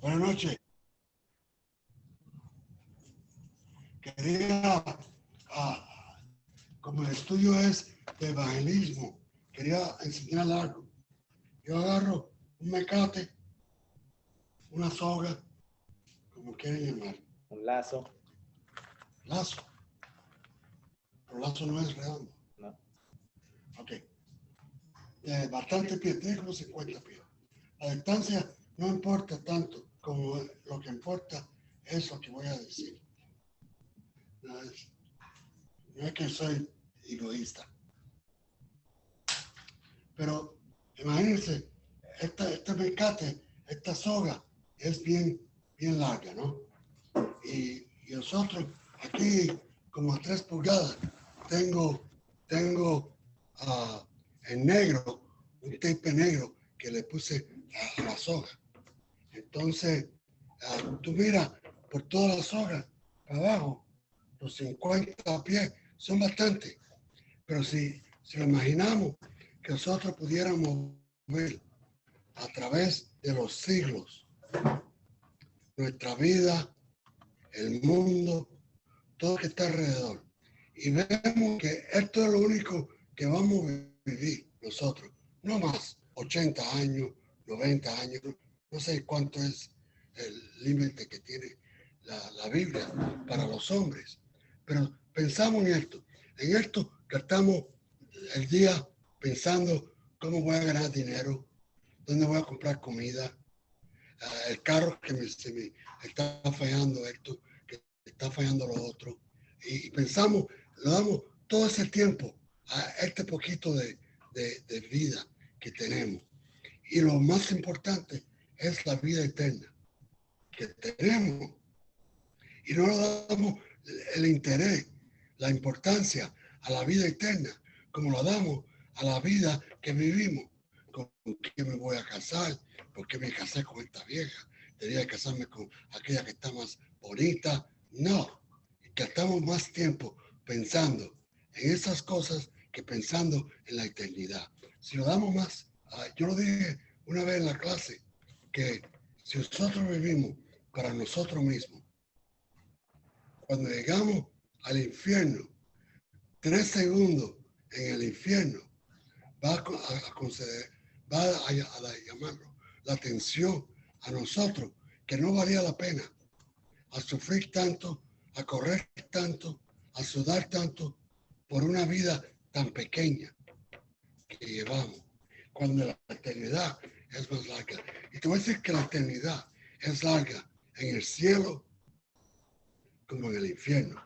Buenas noches. Quería, como el estudio es de evangelismo, quería enseñar algo. Yo agarro un mecate, una soga, como quieren llamar. Un lazo. Lazo. Pero lazo no es redondo. No. Ok. Bastante pie, tiene como 50 pies. La distancia no importa tanto como lo que importa es lo que voy a decir. No es que soy egoísta. Pero imagínense, este mecate, esta soga es bien larga, ¿no? Y nosotros aquí, como a 3 pulgadas, tengo en negro, un tape negro que le puse a la soga. Entonces, tú miras por toda la soga, para abajo, los 50 pies son bastantes. Pero si lo imaginamos que nosotros pudiéramos ver a través de los siglos nuestra vida, el mundo, todo lo que está alrededor, y vemos que esto es lo único que vamos a vivir nosotros, no más 80 años, 90 años, no sé cuánto es el límite que tiene la Biblia para los hombres, pero pensamos en esto gastamos el día pensando cómo voy a ganar dinero, dónde voy a comprar comida, el carro que se me está fallando esto, que está fallando lo otro. Y pensamos, le damos todo ese tiempo a este poquito de vida que tenemos. Y lo más importante es la vida eterna que tenemos. Y no le damos el interés, la importancia a la vida eterna, como lo damos a la vida que vivimos. ¿Con qué me voy a casar? ¿Por qué me casé con esta vieja? Debería casarme con aquella que está más bonita. No, gastamos más tiempo pensando en esas cosas que pensando en la eternidad. Si lo damos más, yo lo dije una vez en la clase, que si nosotros vivimos para nosotros mismos, cuando llegamos al infierno, 3 segundos en el infierno, va a conceder, va a llamarlo la atención a nosotros, que no valía la pena, a sufrir tanto, a correr tanto, a sudar tanto, por una vida tan pequeña que llevamos, cuando la eternidad es más larga. Y te voy a decir que la eternidad es larga en el cielo como en el infierno.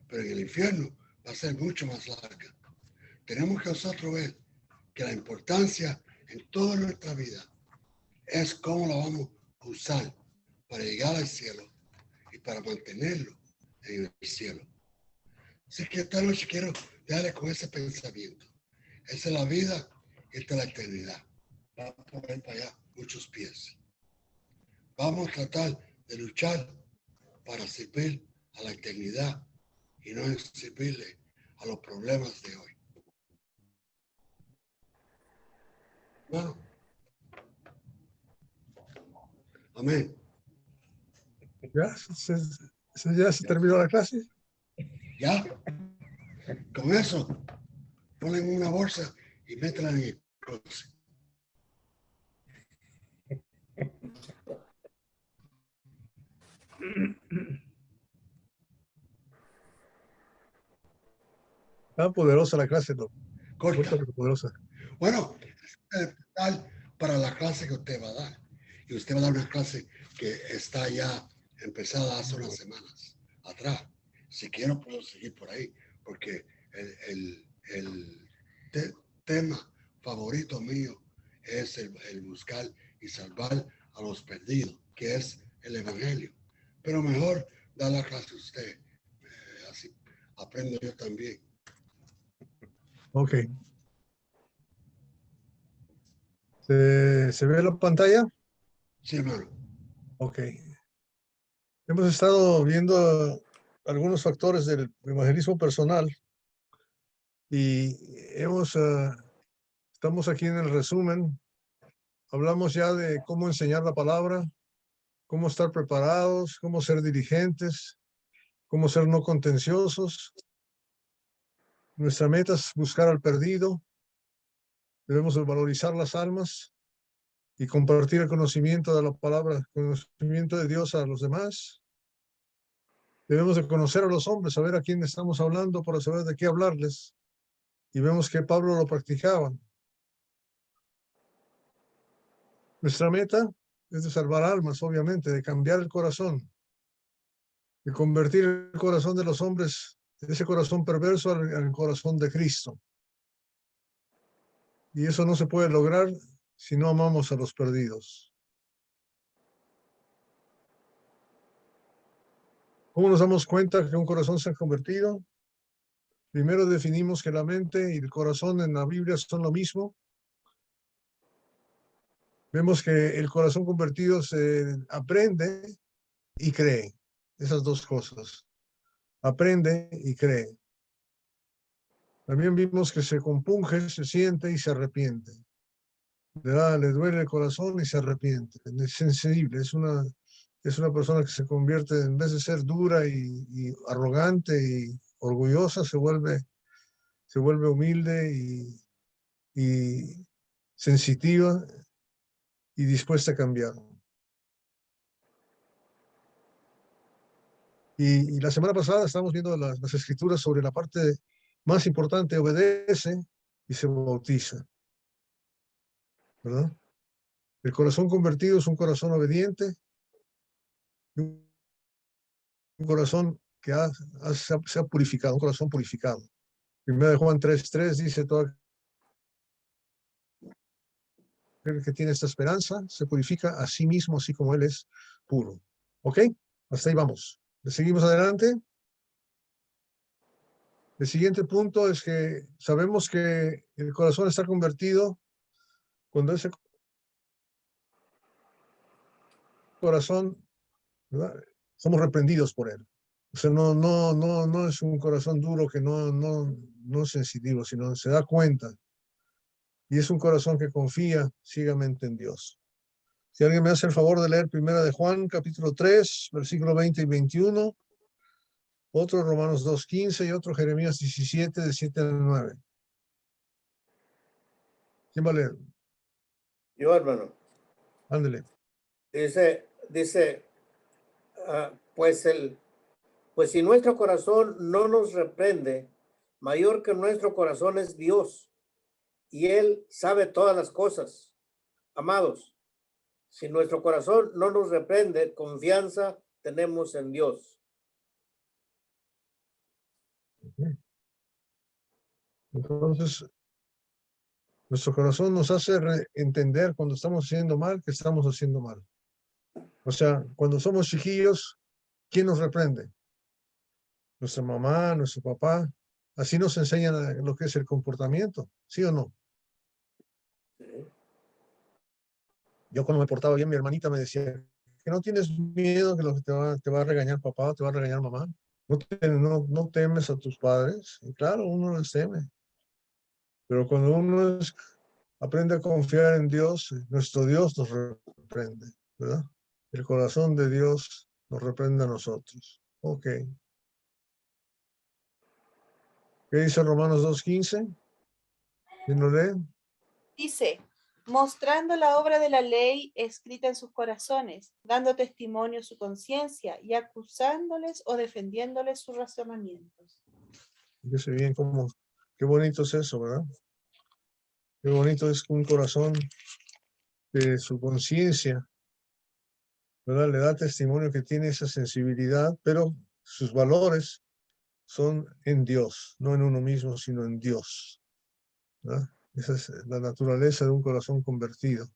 Pero en el infierno va a ser mucho más larga. Tenemos que nosotros ver que la importancia en toda nuestra vida es cómo la vamos a usar para llegar al cielo y para mantenerlo en el cielo. Así que esta noche quiero darle con ese pensamiento. Esa es la vida y esta es la eternidad. Va a poner para allá muchos pies. Vamos a tratar de luchar para servir a la eternidad y no servirle a los problemas de hoy. Bueno, amén. ¿Ya se terminó la clase? Ya, con eso, ponen una bolsa y métela en el closet. Está poderosa la clase, ¿no? Corta. Muy poderosa. Bueno, es para la clase que usted va a dar. Y usted va a dar una clase que está ya empezada hace unas semanas atrás. Si quiero, puedo seguir por ahí, porque el tema favorito mío es el buscar y salvar a los perdidos, que es el Evangelio. Pero mejor dar la clase a usted. Así aprendo yo también. Ok. ¿Se ve la pantalla? Sí, hermano. Ok. Hemos estado viendo algunos factores del evangelismo personal y estamos aquí en el resumen. Hablamos ya de cómo enseñar la palabra, cómo estar preparados, cómo ser diligentes, cómo ser no contenciosos. Nuestra meta es buscar al perdido. Debemos de valorizar las almas y compartir el conocimiento de la palabra, el conocimiento de Dios a los demás. Debemos de conocer a los hombres, saber a quién estamos hablando para saber de qué hablarles. Y vemos que Pablo lo practicaba. Nuestra meta es de salvar almas, obviamente, de cambiar el corazón, de convertir el corazón de los hombres, ese corazón perverso, al corazón de Cristo. Y eso no se puede lograr si no amamos a los perdidos. ¿Cómo nos damos cuenta que un corazón se ha convertido? Primero definimos que la mente y el corazón en la Biblia son lo mismo. Vemos que el corazón convertido se aprende y cree. Esas dos cosas. Aprende y cree. También vimos que se compunge, se siente y se arrepiente. Le duele el corazón y se arrepiente. Es sensible, es una persona que se convierte, en vez de ser dura y arrogante y orgullosa, se vuelve humilde y sensitiva y dispuesta a cambiar. Y la semana pasada estábamos viendo las escrituras sobre la parte más importante: obedece y se bautiza, ¿verdad? El corazón convertido es un corazón obediente, un corazón que se ha purificado, un corazón purificado. Primero de Juan 3:3 dice: todo aquel que tiene esta esperanza se purifica a sí mismo, así como él es puro. ¿Ok? Hasta ahí vamos. ¿Le seguimos adelante? El siguiente punto es que sabemos que el corazón está convertido cuando ese corazón, ¿verdad?, somos reprendidos por él. O sea, no es un corazón duro que no es sensitivo, sino se da cuenta. Y es un corazón que confía ciegamente en Dios. Si alguien me hace el favor de leer Primera de Juan, capítulo 3, versículo 20 y 21, otro Romanos 2:15 y otro Jeremías 17, de 7 al 9. ¿Quién va a leer? Yo, hermano. Ándele. Dice, pues si nuestro corazón no nos reprende, mayor que nuestro corazón es Dios, y Él sabe todas las cosas. Amados, si nuestro corazón no nos reprende, confianza tenemos en Dios. Entonces, nuestro corazón nos hace entender cuando estamos haciendo mal, que estamos haciendo mal. O sea, cuando somos chiquillos, ¿quién nos reprende? Nuestra mamá, nuestro papá. Así nos enseñan lo que es el comportamiento, ¿sí o no? Sí. Yo cuando me portaba bien, mi hermanita me decía: que no tienes miedo que te va a regañar papá, te va a regañar mamá. No temes a tus padres. Y claro, uno les teme. Pero cuando uno aprende a confiar en Dios, nuestro Dios nos reprende, ¿verdad? El corazón de Dios nos reprende a nosotros. Ok. ¿Qué dice Romanos 2:15? ¿Quién lo lee? Dice: mostrando la obra de la ley escrita en sus corazones, dando testimonio su conciencia y acusándoles o defendiéndoles sus razonamientos. Fíjese bien qué bonito es eso, ¿verdad? Qué bonito es un corazón que su conciencia, ¿verdad?, le da testimonio que tiene esa sensibilidad, pero sus valores son en Dios, no en uno mismo, sino en Dios, ¿verdad? Esa es la naturaleza de un corazón convertido,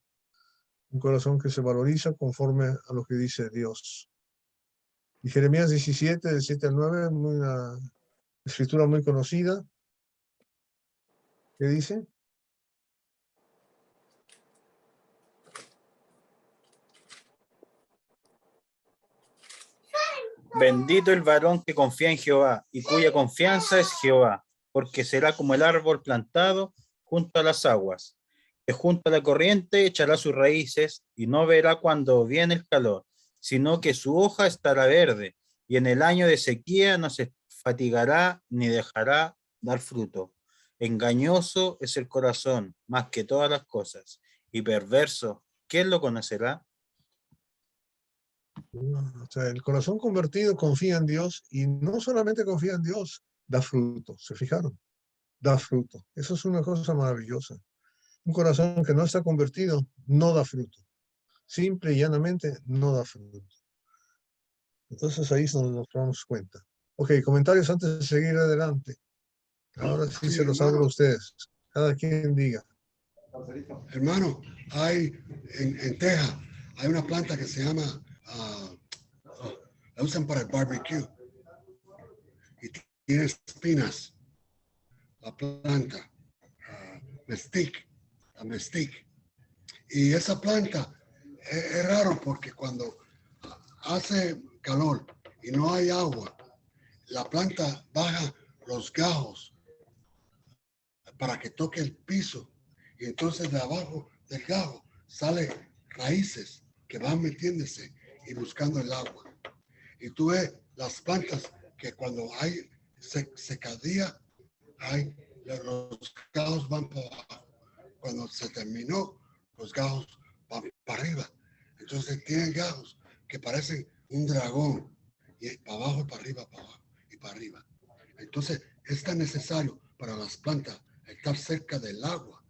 un corazón que se valoriza conforme a lo que dice Dios. Y Jeremías 17, del 7 al 9, una escritura muy conocida. ¿Qué dice? Bendito el varón que confía en Jehová y cuya confianza es Jehová, porque será como el árbol plantado junto a las aguas, que junto a la corriente echará sus raíces y no verá cuando viene el calor, sino que su hoja estará verde, y en el año de sequía no se fatigará ni dejará dar fruto. Engañoso es el corazón más que todas las cosas, y perverso, ¿quién lo conocerá? O sea, el corazón convertido confía en Dios y no solamente confía en Dios, da fruto. ¿Se fijaron? Da fruto. Eso es una cosa maravillosa. Un corazón que no está convertido no da fruto. Simple y llanamente no da fruto. Entonces ahí es donde nos damos cuenta. Ok, comentarios antes de seguir adelante. Ahora sí, Sí, se los abro a ustedes. Cada quien diga. Hermano, hay en Texas, hay una planta que se llama, la usan para el barbecue y tiene espinas, la planta, mestique, la mestique. Y esa planta es raro porque cuando hace calor y no hay agua, la planta baja los gajos para que toque el piso y entonces de abajo del gajo sale raíces que van metiéndose y buscando el agua. Y tú ves las plantas que cuando hay secadía, los gajos van para abajo. Cuando se terminó, los gajos van para arriba. Entonces tienen gajos que parecen un dragón y para abajo, para arriba, para abajo y para arriba. Entonces es tan necesario para las plantas estar cerca del agua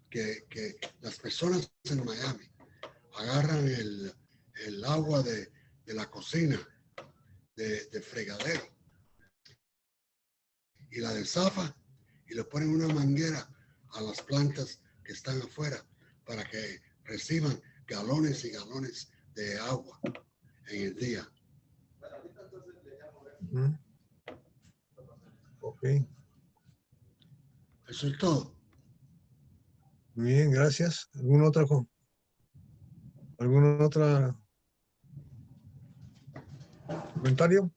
que las personas en Miami agarran el agua de la cocina, de fregadero, y la desafan y le ponen una manguera a las plantas que están afuera para que reciban galones y galones de agua en el día. Ok, Eso es todo. muy bien, gracias. ¿Algún otro comentario?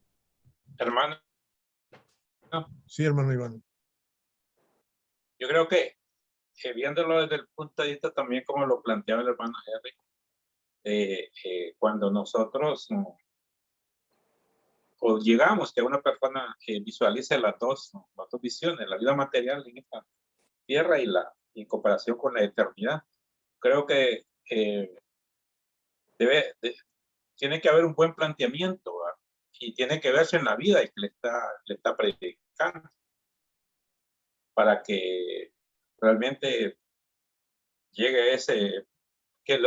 Hermano, Sí, hermano Iván. yo creo que viéndolo desde el punto de vista también como lo planteaba el hermano Henry, cuando nosotros o llegamos que una persona visualice las dos visiones, la vida material en esta tierra y en comparación con la eternidad, creo que tiene que haber un buen planteamiento, ¿verdad? Y tiene que verse en la vida y que le está predicando para que realmente llegue ese, que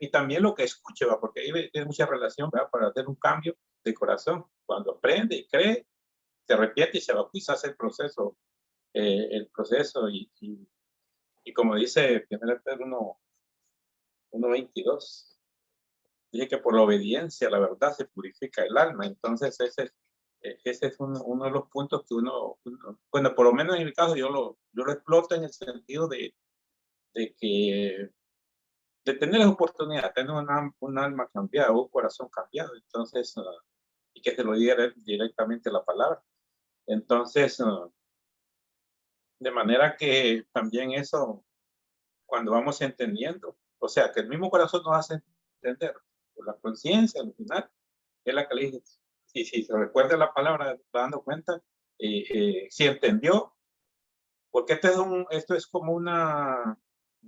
y también lo que escuche, ¿va? Porque ahí tiene mucha relación, ¿verdad? Para hacer un cambio de corazón. Cuando aprende y cree, se arrepiente y se bautiza, hace el proceso y como dice 1 Pedro 1:22, dice que por la obediencia a la verdad se purifica el alma. Entonces ese es uno de los puntos que bueno, por lo menos en mi caso yo lo exploto en el sentido de que de tener la oportunidad de tener un alma cambiada, un corazón cambiado, entonces, y que se lo diera directamente la palabra. Entonces, de manera que también eso, cuando vamos entendiendo, o sea, que el mismo corazón nos hace entender, por la conciencia al final, es la que le dice, si se recuerda la palabra, está dando cuenta, si entendió, porque esto es como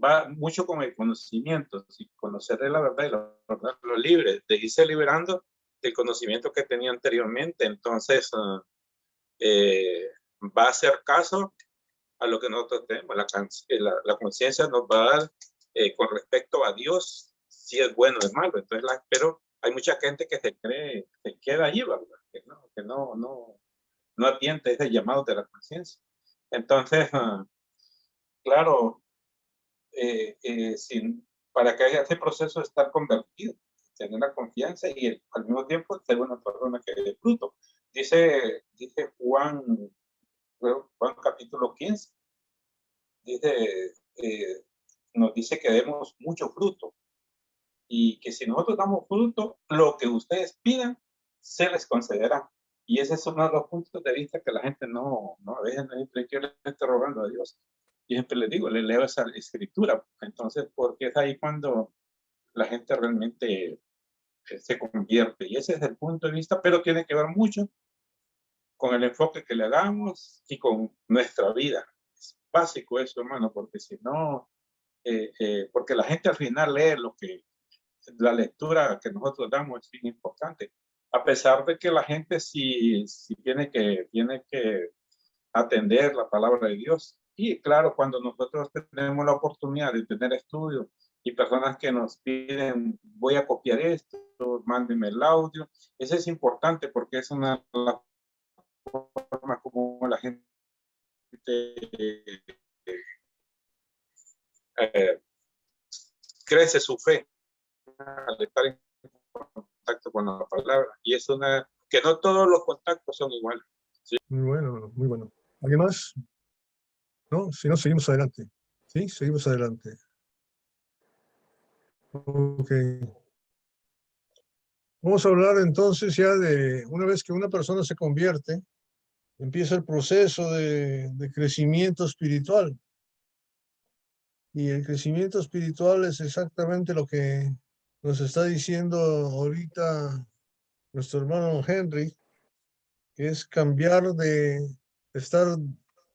va mucho con el conocimiento, si conocer la verdad y la verdad lo libre, de irse liberando del conocimiento que tenía anteriormente, entonces va a hacer caso a lo que nosotros tenemos, la conciencia nos va a dar con respecto a Dios, si es bueno o es malo, entonces pero hay mucha gente que se queda allí, ¿verdad? Que no atiende ese llamado de la conciencia. Entonces, claro, para que haya ese proceso de estar convertido, tener la confianza y al mismo tiempo ser una persona que dé fruto. Dice Juan capítulo 15, nos dice que demos mucho fruto y que si nosotros damos fruto, lo que ustedes pidan se les concederá. Y ese es uno de los puntos de vista que la gente a veces yo le estoy rogando a Dios. Y siempre les digo, le leo esa escritura. Entonces, porque es ahí cuando la gente realmente se convierte. Y ese es el punto de vista, pero tiene que ver mucho con el enfoque que le damos y con nuestra vida. Es básico eso, hermano, porque si no, porque la gente al final lee lo que, la lectura que nosotros damos es bien importante. A pesar de que la gente sí tiene que atender la palabra de Dios. Y claro, cuando nosotros tenemos la oportunidad de tener estudios y personas que nos piden, voy a copiar esto, mándenme el audio, eso es importante porque es una de las formas como la gente crece su fe al estar en contacto con la palabra. Y es que no todos los contactos son iguales. ¿Sí? Muy bueno, muy bueno. ¿Alguien más? No, si no, seguimos adelante. Sí, seguimos adelante. Ok. Vamos a hablar entonces ya de una vez que una persona se convierte, empieza el proceso de crecimiento espiritual. Y el crecimiento espiritual es exactamente lo que nos está diciendo ahorita nuestro hermano Henry, que es cambiar de estar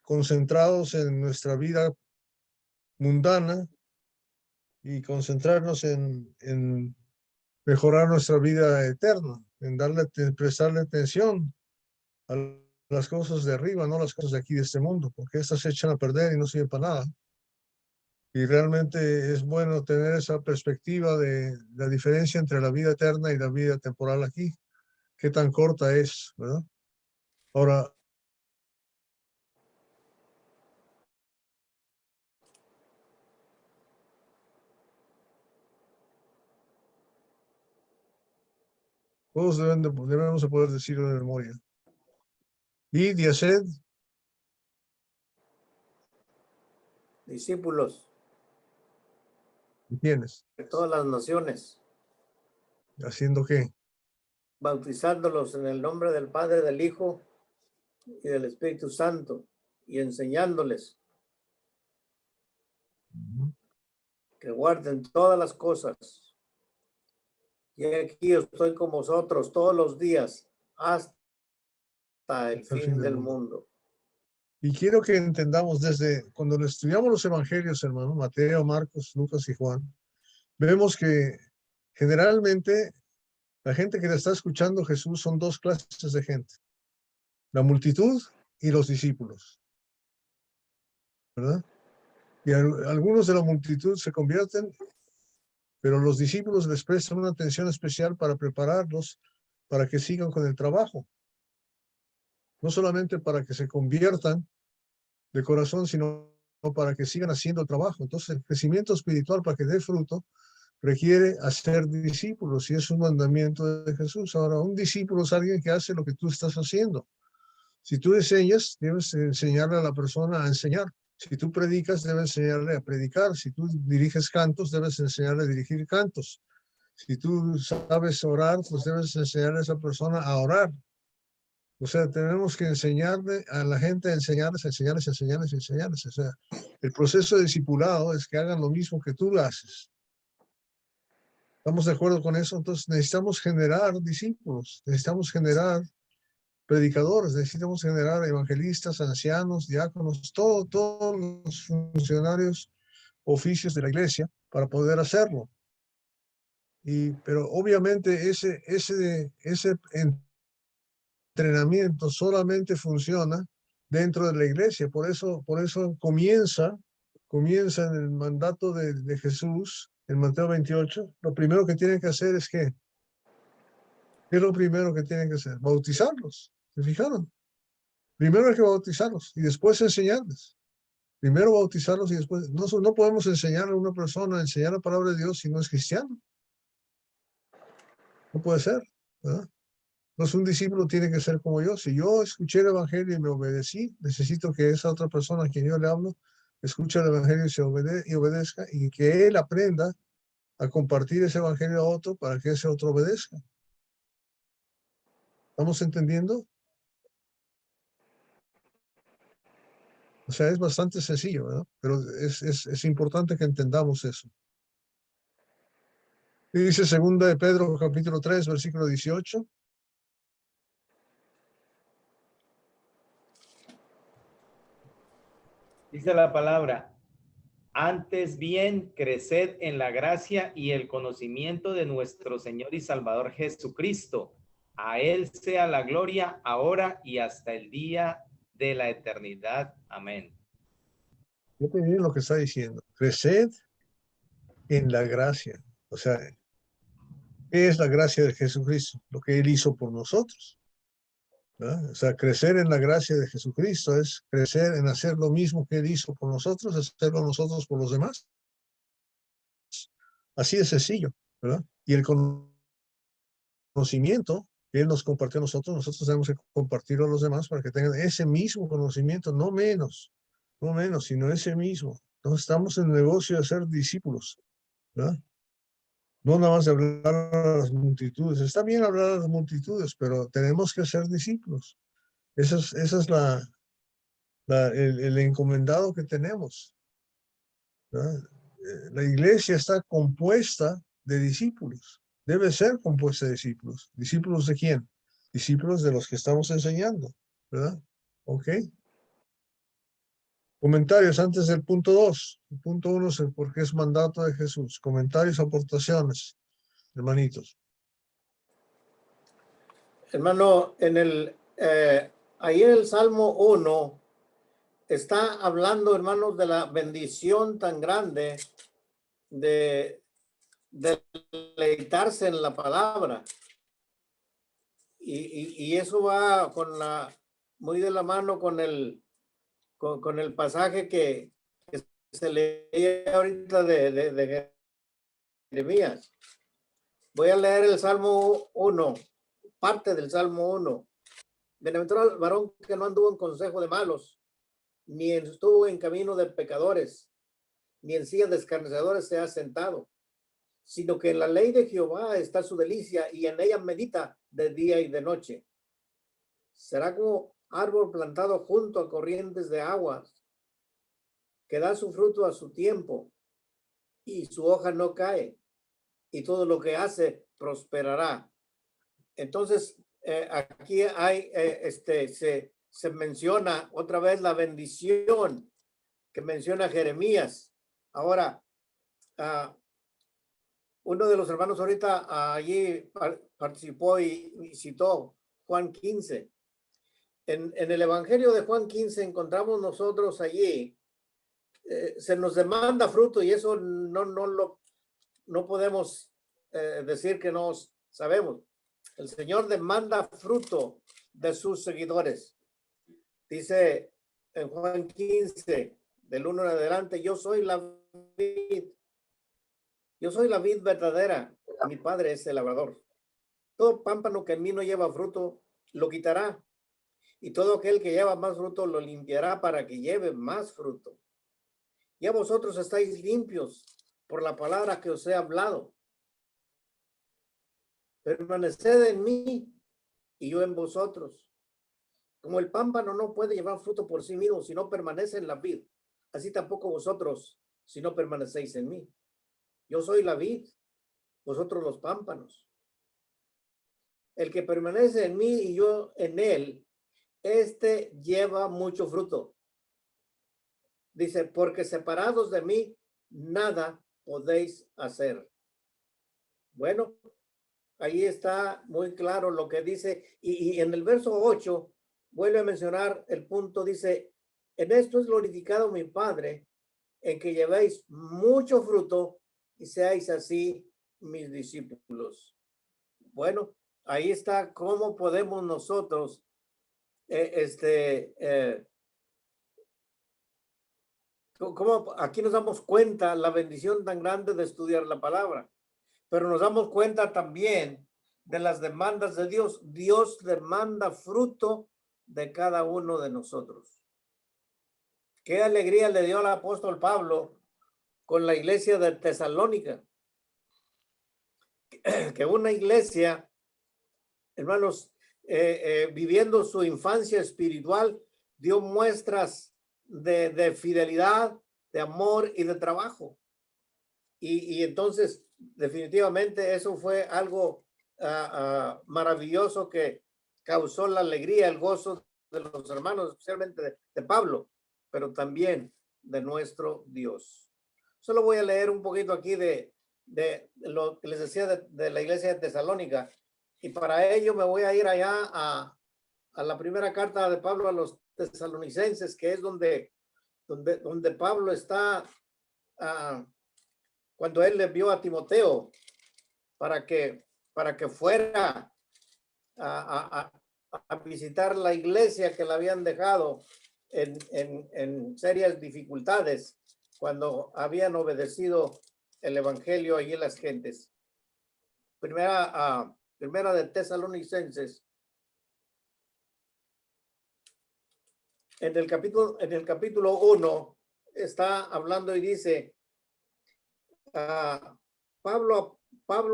concentrados en nuestra vida mundana y concentrarnos en mejorar nuestra vida eterna, en prestarle atención a las cosas de arriba, no las cosas de aquí de este mundo, porque estas se echan a perder y no sirven para nada. Y realmente es bueno tener esa perspectiva de la diferencia entre la vida eterna y la vida temporal aquí, qué tan corta es, ¿verdad? Ahora, todos debemos de poder decirlo de memoria. Y Diaced, Discípulos ¿tienes? de todas las naciones, ¿Haciendo qué? bautizándolos en el nombre del Padre, del Hijo y del Espíritu Santo, y enseñándoles que guarden todas las cosas. Y aquí estoy con vosotros todos los días hasta el fin del mundo. Y quiero que entendamos desde cuando estudiamos los evangelios, hermano, Mateo, Marcos, Lucas y Juan, vemos que generalmente la gente que le está escuchando a Jesús son dos clases de gente, la multitud y los discípulos, ¿verdad? Y algunos de la multitud se convierten, pero los discípulos les prestan una atención especial para prepararlos para que sigan con el trabajo. No solamente para que se conviertan de corazón, sino para que sigan haciendo el trabajo. Entonces, el crecimiento espiritual para que dé fruto requiere hacer discípulos y es un mandamiento de Jesús. Ahora, un discípulo es alguien que hace lo que tú estás haciendo. Si tú enseñas, debes enseñarle a la persona a enseñar. Si tú predicas, debes enseñarle a predicar. Si tú diriges cantos, debes enseñarle a dirigir cantos. Si tú sabes orar, pues debes enseñarle a esa persona a orar. O sea, tenemos que enseñarle a la gente, enseñarles. O sea, el proceso de discipulado es que hagan lo mismo que tú haces. ¿Estamos de acuerdo con eso? Entonces necesitamos generar discípulos, necesitamos generar predicadores, necesitamos generar evangelistas, ancianos, diáconos, todos los funcionarios, oficios de la iglesia para poder hacerlo. Pero obviamente ese entrenamiento solamente funciona dentro de la iglesia. Por eso comienza en el mandato de Jesús, en Mateo 28. Lo primero que tienen que hacer es ¿qué es lo primero que tienen que hacer? Bautizarlos. ¿Se fijaron? Primero hay que bautizarlos y después enseñarles. Primero bautizarlos y después. No podemos enseñar a una persona a enseñar la palabra de Dios si no es cristiano. No puede ser, ¿verdad? Entonces un discípulo tiene que ser como yo. Si yo escuché el evangelio y me obedecí, necesito que esa otra persona a quien yo le hablo escuche el evangelio y obedezca y que él aprenda a compartir ese evangelio a otro para que ese otro obedezca. ¿Estamos entendiendo? O sea, es bastante sencillo, ¿verdad? Pero es importante que entendamos eso. Y dice segunda de Pedro, capítulo 3, versículo 18. Dice la palabra, antes bien, creced en la gracia y el conocimiento de nuestro Señor y Salvador Jesucristo. A Él sea la gloria ahora y hasta el día de la eternidad. Amén. Fíjate bien lo que está diciendo. Creced en la gracia. O sea, ¿qué es la gracia de Jesucristo? Lo que Él hizo por nosotros, ¿verdad? O sea, crecer en la gracia de Jesucristo es crecer en hacer lo mismo que Él hizo por nosotros, hacerlo nosotros por los demás. Así de sencillo, ¿verdad? Y el conocimiento que Él nos compartió a nosotros tenemos que compartirlo a los demás para que tengan ese mismo conocimiento, no menos, sino ese mismo. Entonces estamos en el negocio de ser discípulos, ¿verdad? No nada más de hablar a las multitudes. Está bien hablar a las multitudes, pero tenemos que ser discípulos. Esa es el encomendado que tenemos, ¿verdad? La iglesia está compuesta de discípulos. Debe ser compuesta de discípulos. ¿Discípulos de quién? Discípulos de los que estamos enseñando, ¿verdad? Ok. Comentarios antes del punto 2. El punto 1 es el por qué es mandato de Jesús. Comentarios, aportaciones, hermanitos. Hermano, ahí en el Salmo 1 está hablando, hermanos, de la bendición tan grande de deleitarse en la palabra. Y eso va muy de la mano con el pasaje que se leía ahorita de Jeremías. Voy a leer el Salmo 1, parte del Salmo 1. Bienaventurado el varón que no anduvo en consejo de malos, ni estuvo en camino de pecadores, ni en silla de escarnecedores se ha sentado, sino que en la ley de Jehová está su delicia y en ella medita de día y de noche. Será como árbol plantado junto a corrientes de aguas, que da su fruto a su tiempo y su hoja no cae, y todo lo que hace prosperará. Entonces, aquí hay, se menciona otra vez la bendición que menciona Jeremías. Ahora, uno de los hermanos ahorita allí participó y citó Juan 15. En el Evangelio de Juan 15 encontramos nosotros allí, se nos demanda fruto y eso no podemos decir que no sabemos. El Señor demanda fruto de sus seguidores. Dice en Juan 15, del 1 en adelante, yo soy la vid verdadera, mi Padre es el labrador. Todo pámpano que en mí no lleva fruto, lo quitará. Y todo aquel que lleva más fruto, lo limpiará para que lleve más fruto. Ya vosotros estáis limpios por la palabra que os he hablado. Permaneced en mí y yo en vosotros. Como el pámpano no puede llevar fruto por sí mismo si no permanece en la vid, así tampoco vosotros si no permanecéis en mí. Yo soy la vid, vosotros los pámpanos. El que permanece en mí y yo en él, este lleva mucho fruto. Dice, porque separados de mí, nada podéis hacer. Bueno, ahí está muy claro lo que dice. Y en el verso 8, vuelve a mencionar el punto, dice, en esto es glorificado mi Padre, en que llevéis mucho fruto y seáis así mis discípulos. Bueno, ahí está cómo podemos nosotros, cómo aquí nos damos cuenta la bendición tan grande de estudiar la palabra, pero nos damos cuenta también de las demandas de Dios. Dios demanda fruto de cada uno de nosotros. Qué alegría le dio al apóstol Pablo con la iglesia de Tesalónica, que una iglesia, hermanos, viviendo su infancia espiritual, dio muestras de fidelidad, de amor y de trabajo. Y entonces definitivamente eso fue algo maravilloso que causó la alegría, el gozo de los hermanos, especialmente de Pablo, pero también de nuestro Dios. Solo voy a leer un poquito aquí de lo que les decía de la iglesia de Tesalónica, y para ello me voy a ir allá a la primera carta de Pablo a los tesalonicenses, que es donde Pablo está cuando él le envió a Timoteo para que fuera a visitar la iglesia que le habían dejado en serias dificultades cuando habían obedecido el evangelio allí las gentes. Primera de Tesalonicenses, en el capítulo 1 está hablando y dice, Pablo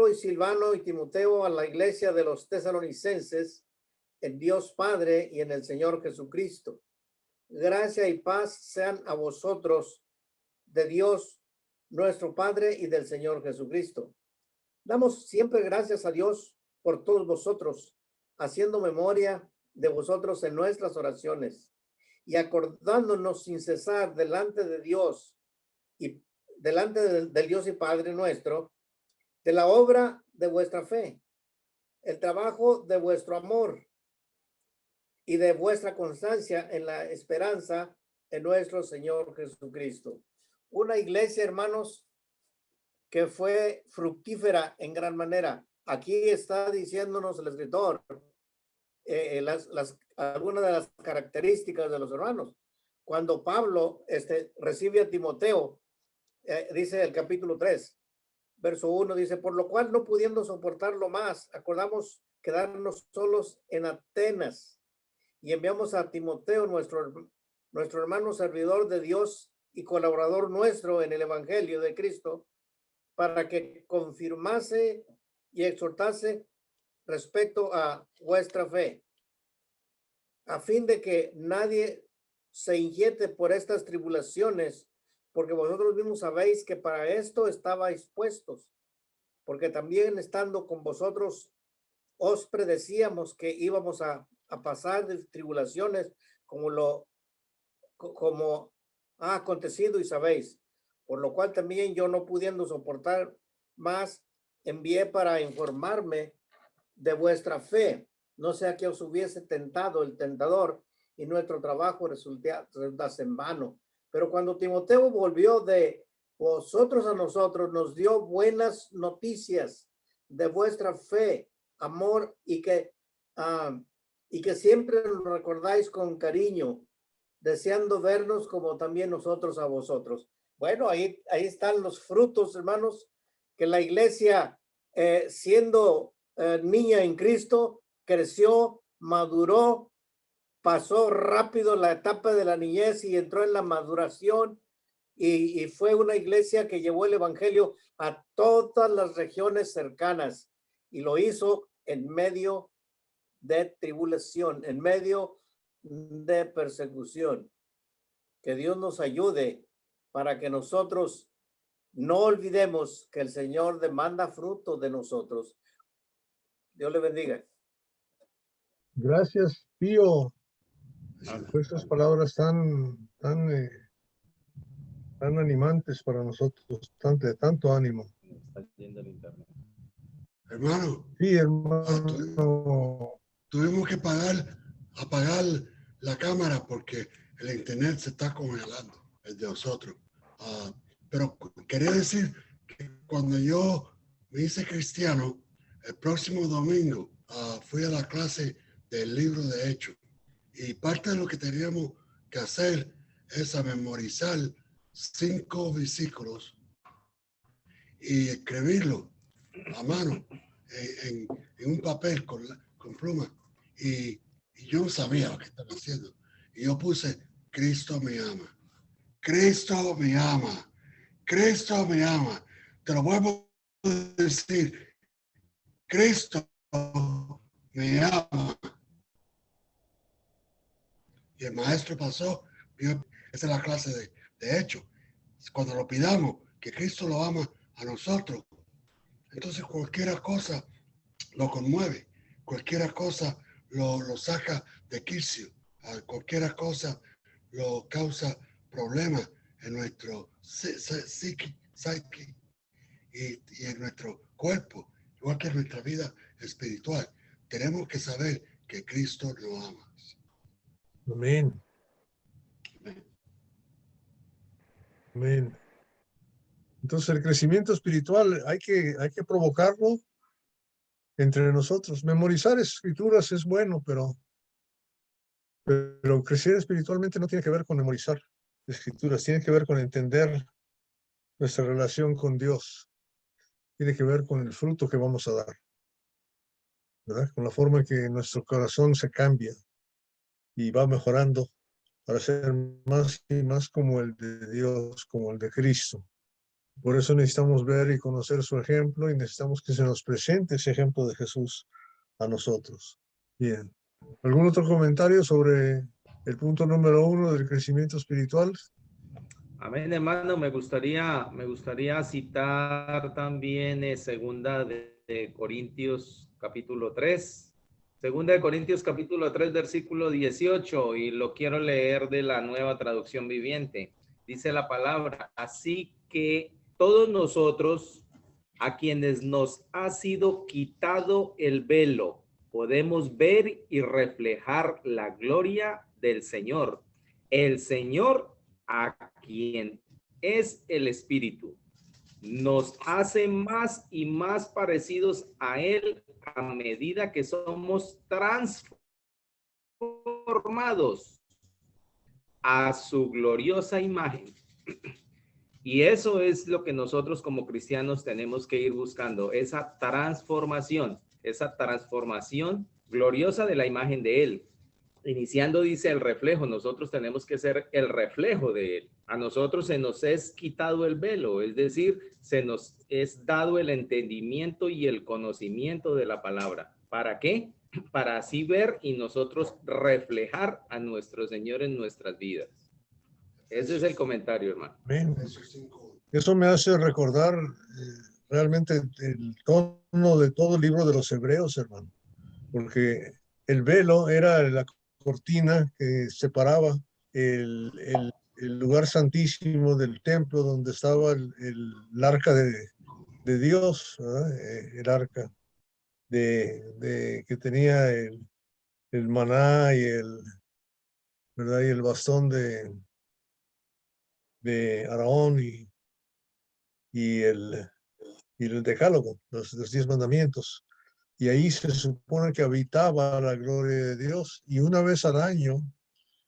y Silvano y Timoteo a la iglesia de los tesalonicenses, en Dios Padre y en el Señor Jesucristo. Gracia y paz sean a vosotros de Dios nuestro Padre y del Señor Jesucristo. Damos siempre gracias a Dios por todos vosotros, haciendo memoria de vosotros en nuestras oraciones y acordándonos sin cesar delante de Dios y delante del Dios y Padre nuestro, de la obra de vuestra fe, el trabajo de vuestro amor y de vuestra constancia en la esperanza en nuestro Señor Jesucristo. Una iglesia, hermanos, que fue fructífera en gran manera. Aquí está diciéndonos el escritor algunas de las características de los hermanos. Cuando Pablo recibe a Timoteo, dice el capítulo 3, verso 1, dice, por lo cual no pudiendo soportarlo más, acordamos quedarnos solos en Atenas y enviamos a Timoteo, nuestro hermano servidor de Dios y colaborador nuestro en el evangelio de Cristo, para que confirmase y exhortase respecto a vuestra fe, a fin de que nadie se inquiete por estas tribulaciones, porque vosotros mismos sabéis que para esto estabais puestos, porque también estando con vosotros os predecíamos que íbamos a pasar de tribulaciones como ha acontecido y sabéis, por lo cual también yo, no pudiendo soportar más, envié para informarme de vuestra fe, no sea que os hubiese tentado el tentador y nuestro trabajo resultase en vano. Pero cuando Timoteo volvió de vosotros a nosotros, nos dio buenas noticias de vuestra fe, amor, y que siempre nos recordáis con cariño, deseando vernos como también nosotros a vosotros. Bueno, ahí están los frutos, hermanos, que la iglesia, siendo niña en Cristo, creció, maduró, pasó rápido la etapa de la niñez y entró en la maduración, y fue una iglesia que llevó el evangelio a todas las regiones cercanas, y lo hizo en medio de tribulación, en medio de persecución. Que Dios nos ayude para que nosotros no olvidemos que el Señor demanda fruto de nosotros. Dios le bendiga. Gracias, Pío, por estas palabras tan animantes para nosotros, de tanto ánimo. Hermano, Sí, hermano. tuvimos que apagar la cámara porque el internet se está congelando, el de nosotros. Pero quería decir que cuando yo me hice cristiano, el próximo domingo fui a la clase del libro de Hechos, y parte de lo que teníamos que hacer es a memorizar 5 versículos y escribirlo a mano en un papel con pluma, y yo no sabía lo que estaba haciendo, y yo puse: Cristo me ama, Cristo me ama, Cristo me ama. Te lo vuelvo a decir: Cristo me ama. Y el maestro pasó, esa es la clase de Hechos. Cuando lo pidamos, que Cristo lo ama a nosotros, Entonces cualquier cosa lo conmueve, cualquier cosa lo saca de quicio, cualquier cosa lo causa problemas en nuestro psique y en nuestro cuerpo, igual que en nuestra vida espiritual. Tenemos que saber que Cristo nos ama. Amén. Amén. Entonces el crecimiento espiritual hay que provocarlo entre nosotros. Memorizar escrituras es bueno, pero crecer espiritualmente no tiene que ver con memorizar escrituras, tiene que ver con entender nuestra relación con Dios. Tiene que ver con el fruto que vamos a dar, ¿verdad? Con la forma en que nuestro corazón se cambia y va mejorando para ser más y más como el de Dios, como el de Cristo. Por eso necesitamos ver y conocer su ejemplo y necesitamos que se nos presente ese ejemplo de Jesús a nosotros. Bien. ¿Algún otro comentario sobre el punto número 1 del crecimiento espiritual? Amén, hermano. Me gustaría citar también segunda de Corintios capítulo 3. Segunda de Corintios capítulo 3, versículo 18, y lo quiero leer de la Nueva Traducción Viviente. Dice la palabra: así que todos nosotros, a quienes nos ha sido quitado el velo, podemos ver y reflejar la gloria del Señor. El Señor, a quien es el Espíritu, nos hace más y más parecidos a Él a medida que somos transformados a su gloriosa imagen. Y eso es lo que nosotros como cristianos tenemos que ir buscando, esa transformación gloriosa de la imagen de Él. Iniciando, dice, el reflejo. Nosotros tenemos que ser el reflejo de Él. A nosotros se nos es quitado el velo, es decir, se nos es dado el entendimiento y el conocimiento de la palabra. ¿Para qué? Para así ver y nosotros reflejar a nuestro Señor en nuestras vidas. Ese es el comentario, hermano. Amén. Eso me hace recordar realmente el tono de todo el libro de los Hebreos, hermano, porque el velo era la cortina que separaba el lugar santísimo del templo donde estaba el arca de Dios, ¿verdad? El arca que tenía el maná y ¿verdad? Y el bastón de Aarón y el decálogo, los 10 mandamientos. Y ahí se supone que habitaba la gloria de Dios. Y una vez al año,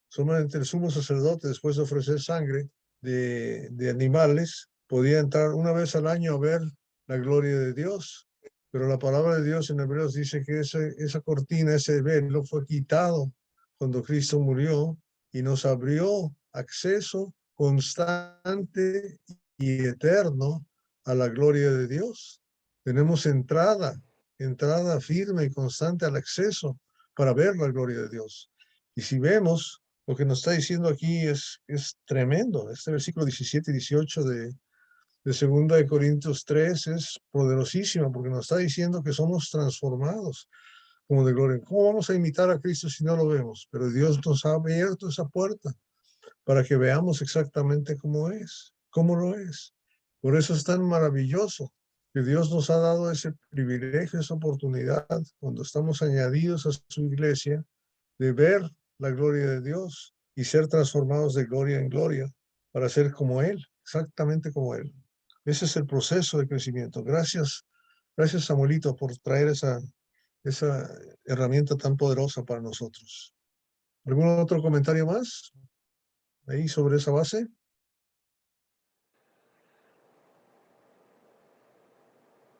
solamente el sumo sacerdote, después de ofrecer sangre de animales, podía entrar una vez al año a ver la gloria de Dios. Pero la palabra de Dios en Hebreos dice que esa cortina, ese velo fue quitado cuando Cristo murió y nos abrió acceso constante y eterno a la gloria de Dios. Tenemos entrada firme y constante al acceso para ver la gloria de Dios. Y si vemos, lo que nos está diciendo aquí es tremendo. Este versículo 17 y 18 de 2 de Corintios 3 es poderosísimo porque nos está diciendo que somos transformados como de gloria. ¿Cómo vamos a imitar a Cristo si no lo vemos? Pero Dios nos ha abierto esa puerta para que veamos exactamente cómo lo es. Por eso es tan maravilloso que Dios nos ha dado ese privilegio, esa oportunidad, cuando estamos añadidos a su iglesia, de ver la gloria de Dios y ser transformados de gloria en gloria para ser como Él, exactamente como Él. Ese es el proceso de crecimiento. Gracias, Samuelito, por traer esa herramienta tan poderosa para nosotros. ¿Algún otro comentario más ahí sobre esa base?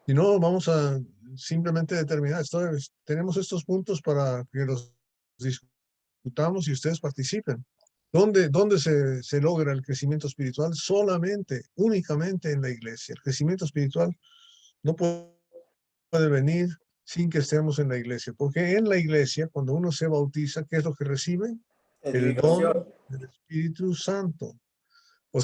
Si no, vamos a simplemente determinar. Tenemos estos puntos para que los discutamos y ustedes participen. ¿Dónde se logra el crecimiento espiritual? Solamente, únicamente en la iglesia. El crecimiento espiritual no puede venir sin que estemos en la iglesia, porque en la iglesia, cuando uno se bautiza, ¿qué es lo que recibe? El don del Espíritu Santo. O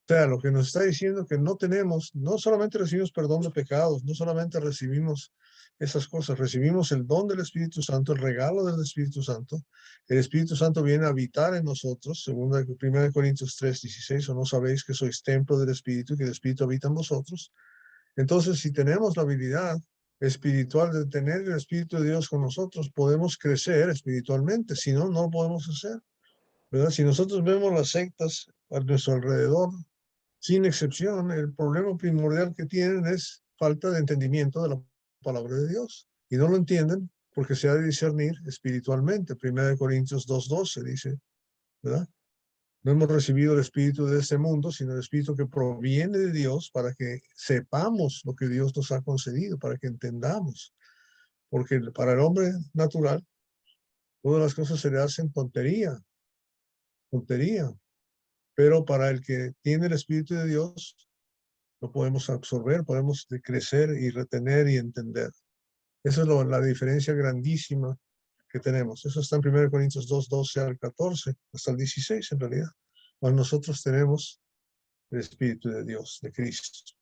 sea, lo que nos está diciendo que no tenemos, no solamente recibimos perdón de pecados, no solamente recibimos esas cosas, recibimos el don del Espíritu Santo, el regalo del Espíritu Santo. El Espíritu Santo viene a habitar en nosotros, según 1 Corintios 3:16, o no sabéis que sois templo del Espíritu y que el Espíritu habita en vosotros. Entonces, si tenemos la habilidad espiritual de tener el Espíritu de Dios con nosotros, podemos crecer espiritualmente. Si no, no lo podemos hacer, ¿verdad? Si nosotros vemos las sectas a nuestro alrededor, sin excepción, el problema primordial que tienen es falta de entendimiento de la palabra de Dios. Y no lo entienden porque se ha de discernir espiritualmente. 1 Corintios 2:12 dice, ¿verdad? No hemos recibido el espíritu de este mundo, sino el espíritu que proviene de Dios para que sepamos lo que Dios nos ha concedido, para que entendamos. Porque para el hombre natural, todas las cosas se le hacen tontería. Pero para el que tiene el espíritu de Dios, lo podemos absorber, podemos crecer y retener y entender. Esa es la diferencia grandísima que tenemos. Eso está en 1 Corintios 2:12 al 14, hasta el 16 en realidad. Cuando nosotros tenemos el Espíritu de Dios, de Cristo.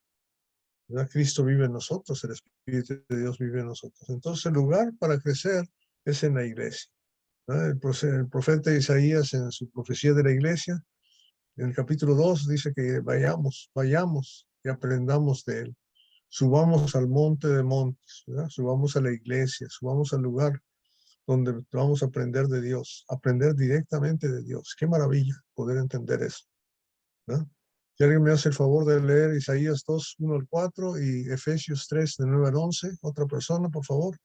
¿Verdad? Cristo vive en nosotros, el Espíritu de Dios vive en nosotros. Entonces el lugar para crecer es en la iglesia. ¿Verdad? El profeta Isaías en su profecía de la iglesia, en el capítulo 2 dice que vayamos y aprendamos de él. Subamos al monte de montes, ¿verdad? Subamos a la iglesia, subamos al lugar donde vamos a aprender de Dios, aprender directamente de Dios. Qué maravilla poder entender eso, ¿verdad? Si alguien me hace el favor de leer Isaías 2, 1 al 4 y Efesios 3, de 9 al 11, otra persona, por favor.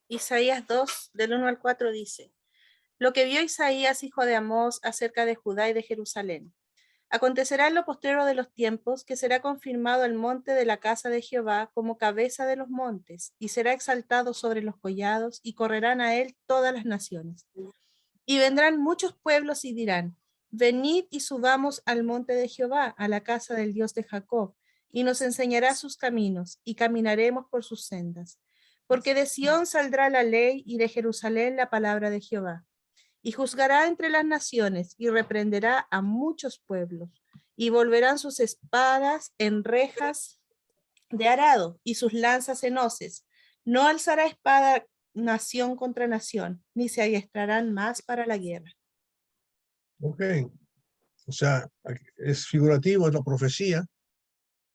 Isaías 2, del 1 al 4 dice, lo que vio Isaías, hijo de Amós, acerca de Judá y de Jerusalén. Acontecerá en lo postrero de los tiempos que será confirmado el monte de la casa de Jehová como cabeza de los montes, y será exaltado sobre los collados, y correrán a él todas las naciones. Y vendrán muchos pueblos y dirán, venid y subamos al monte de Jehová, a la casa del Dios de Jacob, y nos enseñará sus caminos, y caminaremos por sus sendas. Porque de Sión saldrá la ley, y de Jerusalén la palabra de Jehová. Y juzgará entre las naciones, y reprenderá a muchos pueblos, y volverán sus espadas en rejas de arado, y sus lanzas en hoces. No alzará espada nación contra nación, ni se adiestrarán más para la guerra. Ok, o sea, es figurativo, es la profecía.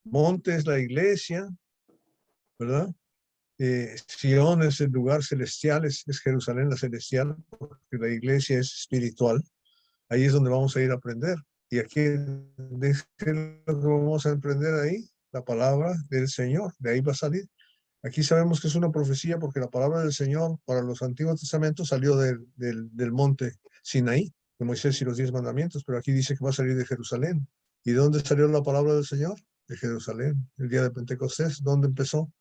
Monte es la iglesia, ¿verdad? Sion es el lugar celestial, es Jerusalén la celestial, porque la iglesia es espiritual. Ahí es donde vamos a ir a aprender. Y aquí, ¿qué es lo que vamos a aprender ahí? La palabra del Señor, de ahí va a salir. Aquí sabemos que es una profecía porque la palabra del Señor para los Antiguos Testamentos salió del monte Sinaí, de Moisés y los 10 mandamientos, pero aquí dice que va a salir de Jerusalén. ¿Y dónde salió la palabra del Señor? De Jerusalén, el día de Pentecostés. ¿Dónde empezó?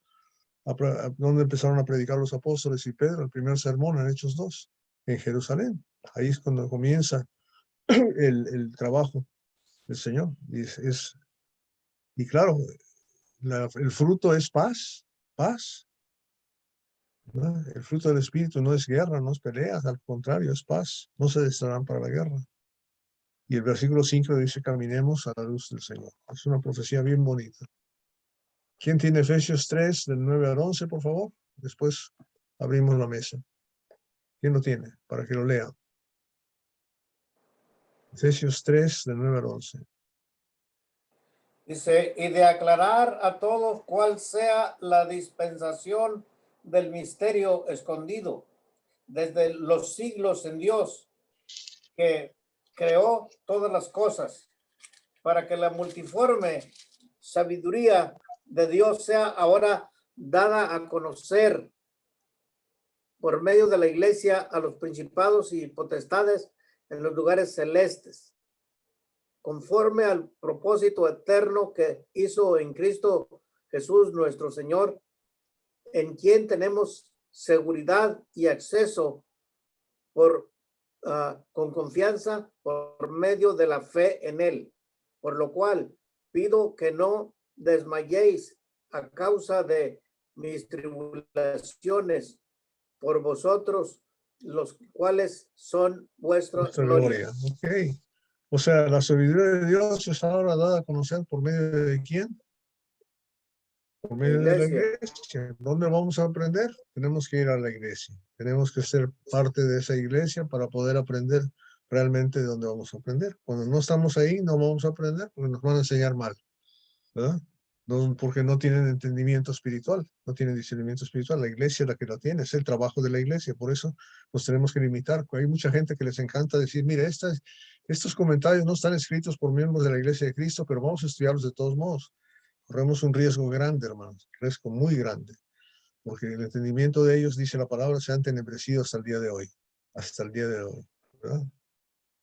¿Dónde empezaron a predicar los apóstoles y Pedro? El primer sermón en Hechos 2, en Jerusalén. Ahí es cuando comienza el trabajo del Señor. Y claro, el fruto es paz. ¿No? El fruto del Espíritu no es guerra, no es pelea, al contrario, es paz. No se destinarán para la guerra. Y el versículo 5 dice, caminemos a la luz del Señor. Es una profecía bien bonita. ¿Quién tiene Efesios 3, del 9 al 11, por favor? Después abrimos la mesa. ¿Quién lo tiene? Para que lo lea. Efesios 3, del 9 al 11. Dice, y de aclarar a todos cuál sea la dispensación del misterio escondido desde los siglos en Dios, que creó todas las cosas, para que la multiforme sabiduría de Dios sea ahora dada a conocer por medio de la iglesia a los principados y potestades en los lugares celestes, conforme al propósito eterno que hizo en Cristo Jesús nuestro Señor, en quien tenemos seguridad y acceso con confianza por medio de la fe en él. Por lo cual pido que no desmayéis a causa de mis tribulaciones por vosotros, los cuales son vuestra gloria. Ok. O sea, la sabiduría de Dios es ahora dada a conocer por medio de ¿quién? Por medio de la iglesia. ¿Dónde vamos a aprender? Tenemos que ir a la iglesia. Tenemos que ser parte de esa iglesia para poder aprender realmente de dónde vamos a aprender. Cuando no estamos ahí, no vamos a aprender porque nos van a enseñar mal, ¿verdad? No, porque no tienen entendimiento espiritual, no tienen discernimiento espiritual. La iglesia es la que lo tiene, es el trabajo de la iglesia. Por eso nos tenemos que limitar. Hay mucha gente que les encanta decir, mire, estos comentarios no están escritos por miembros de la iglesia de Cristo, pero vamos a estudiarlos de todos modos. Corremos un riesgo grande, hermanos, un riesgo muy grande, porque el entendimiento de ellos, dice la palabra, se ha entenebrecido hasta el día de hoy, ¿verdad?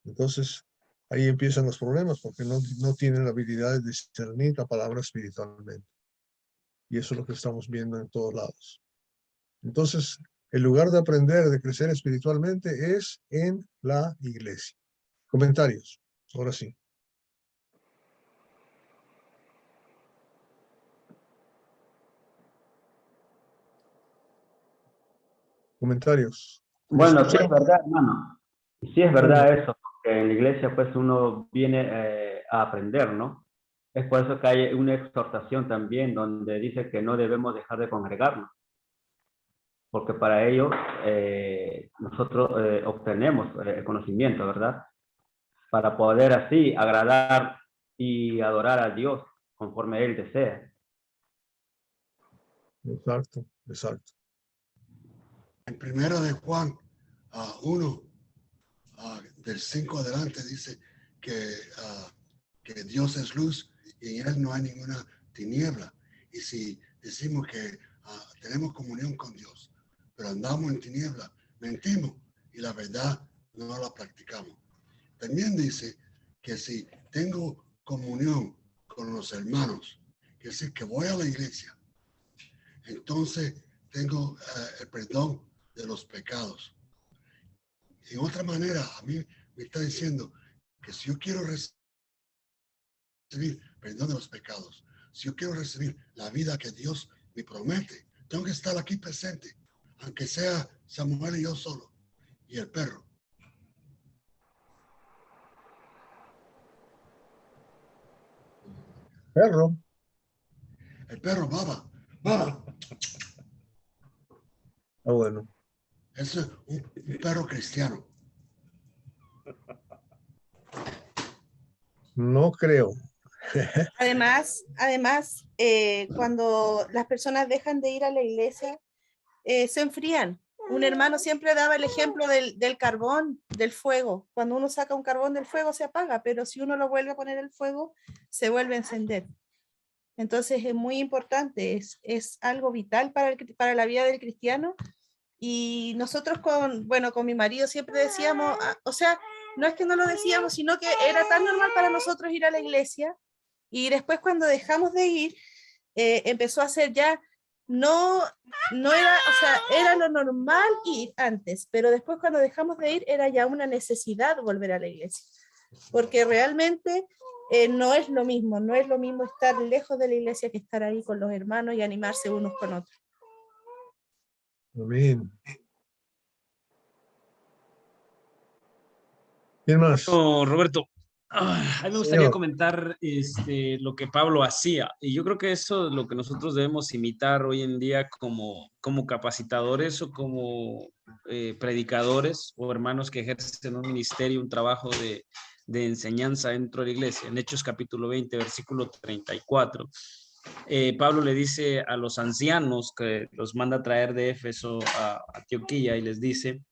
Entonces, ahí empiezan los problemas, porque no tienen la habilidad de discernir la palabra espiritualmente. Y eso es lo que estamos viendo en todos lados. Entonces, el lugar de aprender, de crecer espiritualmente, es en la iglesia. Comentarios, ahora sí. Comentarios. Bueno, sí es verdad, hermano. Sí es verdad eso, porque en la iglesia pues uno viene a aprender, ¿no? Es por eso que hay una exhortación también donde dice que no debemos dejar de congregarnos, porque para ello nosotros obtenemos el conocimiento, ¿verdad? Para poder así agradar y adorar a Dios conforme Él desea. Exacto, exacto. En primera de Juan 1, del 5 adelante, dice que Dios es luz y en Él no hay ninguna tiniebla. Y si decimos que tenemos comunión con Dios, pero andamos en tiniebla, mentimos y la verdad no la practicamos. También dice que si tengo comunión con los hermanos, que decir que voy a la iglesia, entonces tengo el perdón de los pecados. En otra manera, a mí me está diciendo que si yo quiero recibir perdón de los pecados, si yo quiero recibir la vida que Dios me promete, tengo que estar aquí presente, aunque sea Samuel y yo solo, y el perro. Perro. El perro, baba. Bueno. Es un perro cristiano. No creo. Además, cuando las personas dejan de ir a la iglesia, se enfrían. Un hermano siempre daba el ejemplo del carbón, del fuego. Cuando uno saca un carbón del fuego se apaga, pero si uno lo vuelve a poner el fuego, se vuelve a encender. Entonces es muy importante, es algo vital para la vida del cristiano. Y nosotros con mi marido siempre decíamos, o sea, no es que no lo decíamos, sino que era tan normal para nosotros ir a la iglesia. Y después cuando dejamos de ir, empezó a ser ya, no era, o sea, era lo normal ir antes, pero después cuando dejamos de ir era ya una necesidad volver a la iglesia, porque realmente no es lo mismo estar lejos de la iglesia que estar ahí con los hermanos y animarse unos con otros. Amén. ¿Quién más? No, Roberto, a mí me gustaría comentar lo que Pablo hacía, y yo creo que eso es lo que nosotros debemos imitar hoy en día como capacitadores o como predicadores o hermanos que ejercen un ministerio, un trabajo de enseñanza dentro de la iglesia. En Hechos capítulo 20, versículo 34, Pablo le dice a los ancianos que los manda a traer de Éfeso a Antioquía y les dice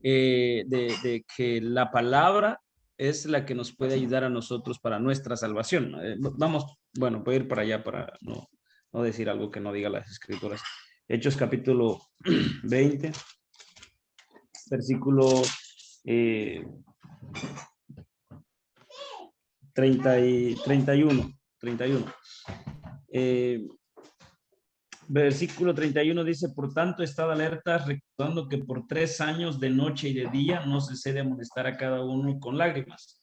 de que la palabra es la que nos puede ayudar a nosotros para nuestra salvación. Voy a ir para allá para no decir algo que no diga las escrituras. Hechos capítulo 20, versículo 31. Versículo 31 dice: por tanto, estad alertas, recordando que por 3 años de noche y de día no cesé de amonestar a cada uno con lágrimas.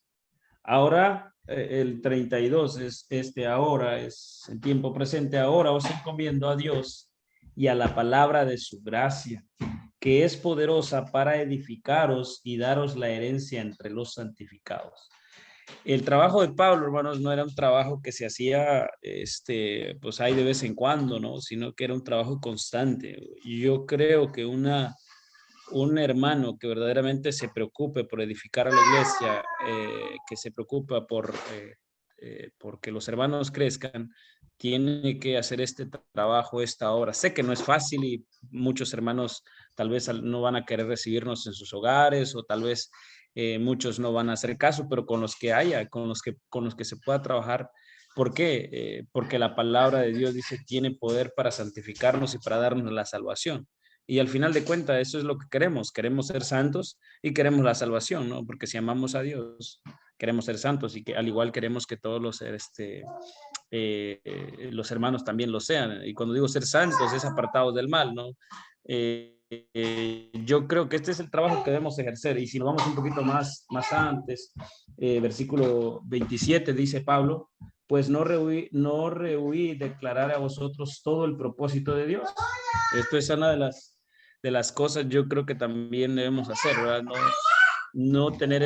Ahora, el 32 ahora es el tiempo presente. Ahora os encomiendo a Dios y a la palabra de su gracia, que es poderosa para edificaros y daros la herencia entre los santificados. El trabajo de Pablo, hermanos, no era un trabajo que se hacía, pues ahí de vez en cuando, ¿no? Sino que era un trabajo constante. Y yo creo que un hermano que verdaderamente se preocupe por edificar a la iglesia, que se preocupa por que los hermanos crezcan, tiene que hacer este trabajo, esta obra. Sé que no es fácil y muchos hermanos tal vez no van a querer recibirnos en sus hogares o tal vez muchos no van a hacer caso, pero con los que haya, con los que se pueda trabajar. ¿Por qué? Porque la palabra de Dios dice, tiene poder para santificarnos y para darnos la salvación. Y al final de cuentas, eso es lo que queremos. Queremos ser santos y queremos la salvación, ¿no? Porque si amamos a Dios, queremos ser santos y que al igual queremos que todos los hermanos también lo sean. Y cuando digo ser santos, es apartados del mal, ¿no? Yo creo que este es el trabajo que debemos ejercer. Y si nos vamos un poquito más antes, versículo 27 dice Pablo, pues no rehuí declarar a vosotros todo el propósito de Dios. Esto es una de las cosas yo creo que también debemos hacer, ¿verdad? No tener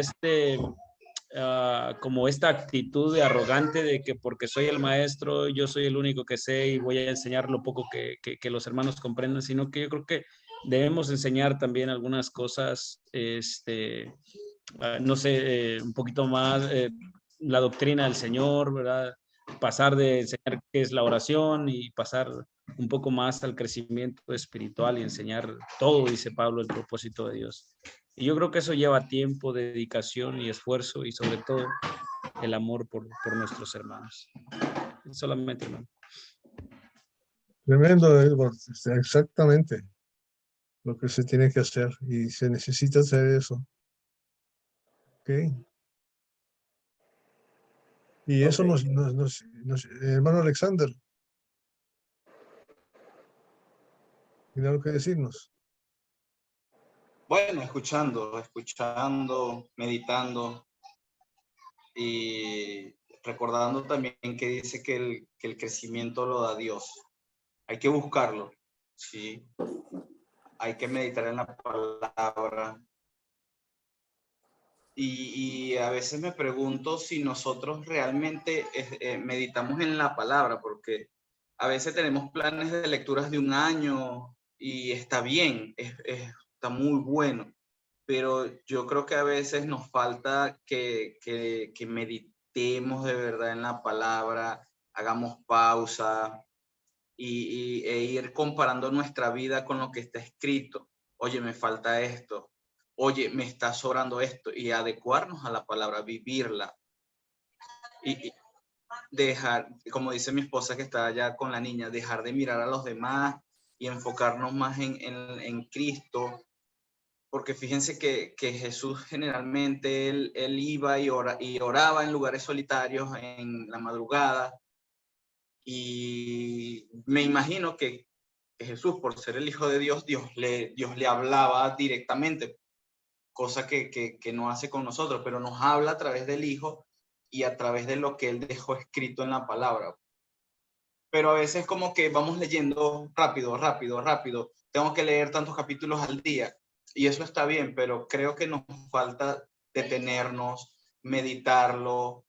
como esta actitud de arrogante de que porque soy el maestro, yo soy el único que sé y voy a enseñar lo poco que los hermanos comprendan, sino que yo creo que debemos enseñar también algunas cosas, no sé, un poquito más la doctrina del Señor, ¿verdad? Pasar de enseñar qué es la oración y pasar un poco más al crecimiento espiritual y enseñar todo, dice Pablo, el propósito de Dios. Y yo creo que eso lleva tiempo, dedicación y esfuerzo y sobre todo el amor por nuestros hermanos. Solamente, hermano. Tremendo, Edward. Exactamente lo que se tiene que hacer y se necesita hacer eso. ¿Ok? Y eso hermano Alexander, ¿tiene algo que decirnos? Bueno, escuchando, meditando y recordando también que dice que el crecimiento lo da Dios. Hay que buscarlo, ¿sí? Hay que meditar en la palabra. Y a veces me pregunto si nosotros realmente meditamos en la palabra, porque a veces tenemos planes de lecturas de un año y está bien, está muy bueno, pero yo creo que a veces nos falta que meditemos de verdad en la palabra, hagamos pausa e ir comparando nuestra vida con lo que está escrito. Oye, me falta esto. Oye, me está sobrando esto, y adecuarnos a la palabra, vivirla. Y dejar, como dice mi esposa que está allá con la niña, dejar de mirar a los demás y enfocarnos más en Cristo. Porque fíjense que Jesús generalmente, él iba y oraba en lugares solitarios en la madrugada. Y me imagino que Jesús, por ser el Hijo de Dios, Dios le hablaba directamente, cosa que no hace con nosotros, pero nos habla a través del Hijo y a través de lo que Él dejó escrito en la palabra. Pero a veces como que vamos leyendo rápido, tengo que leer tantos capítulos al día, y eso está bien, pero creo que nos falta detenernos, meditarlo,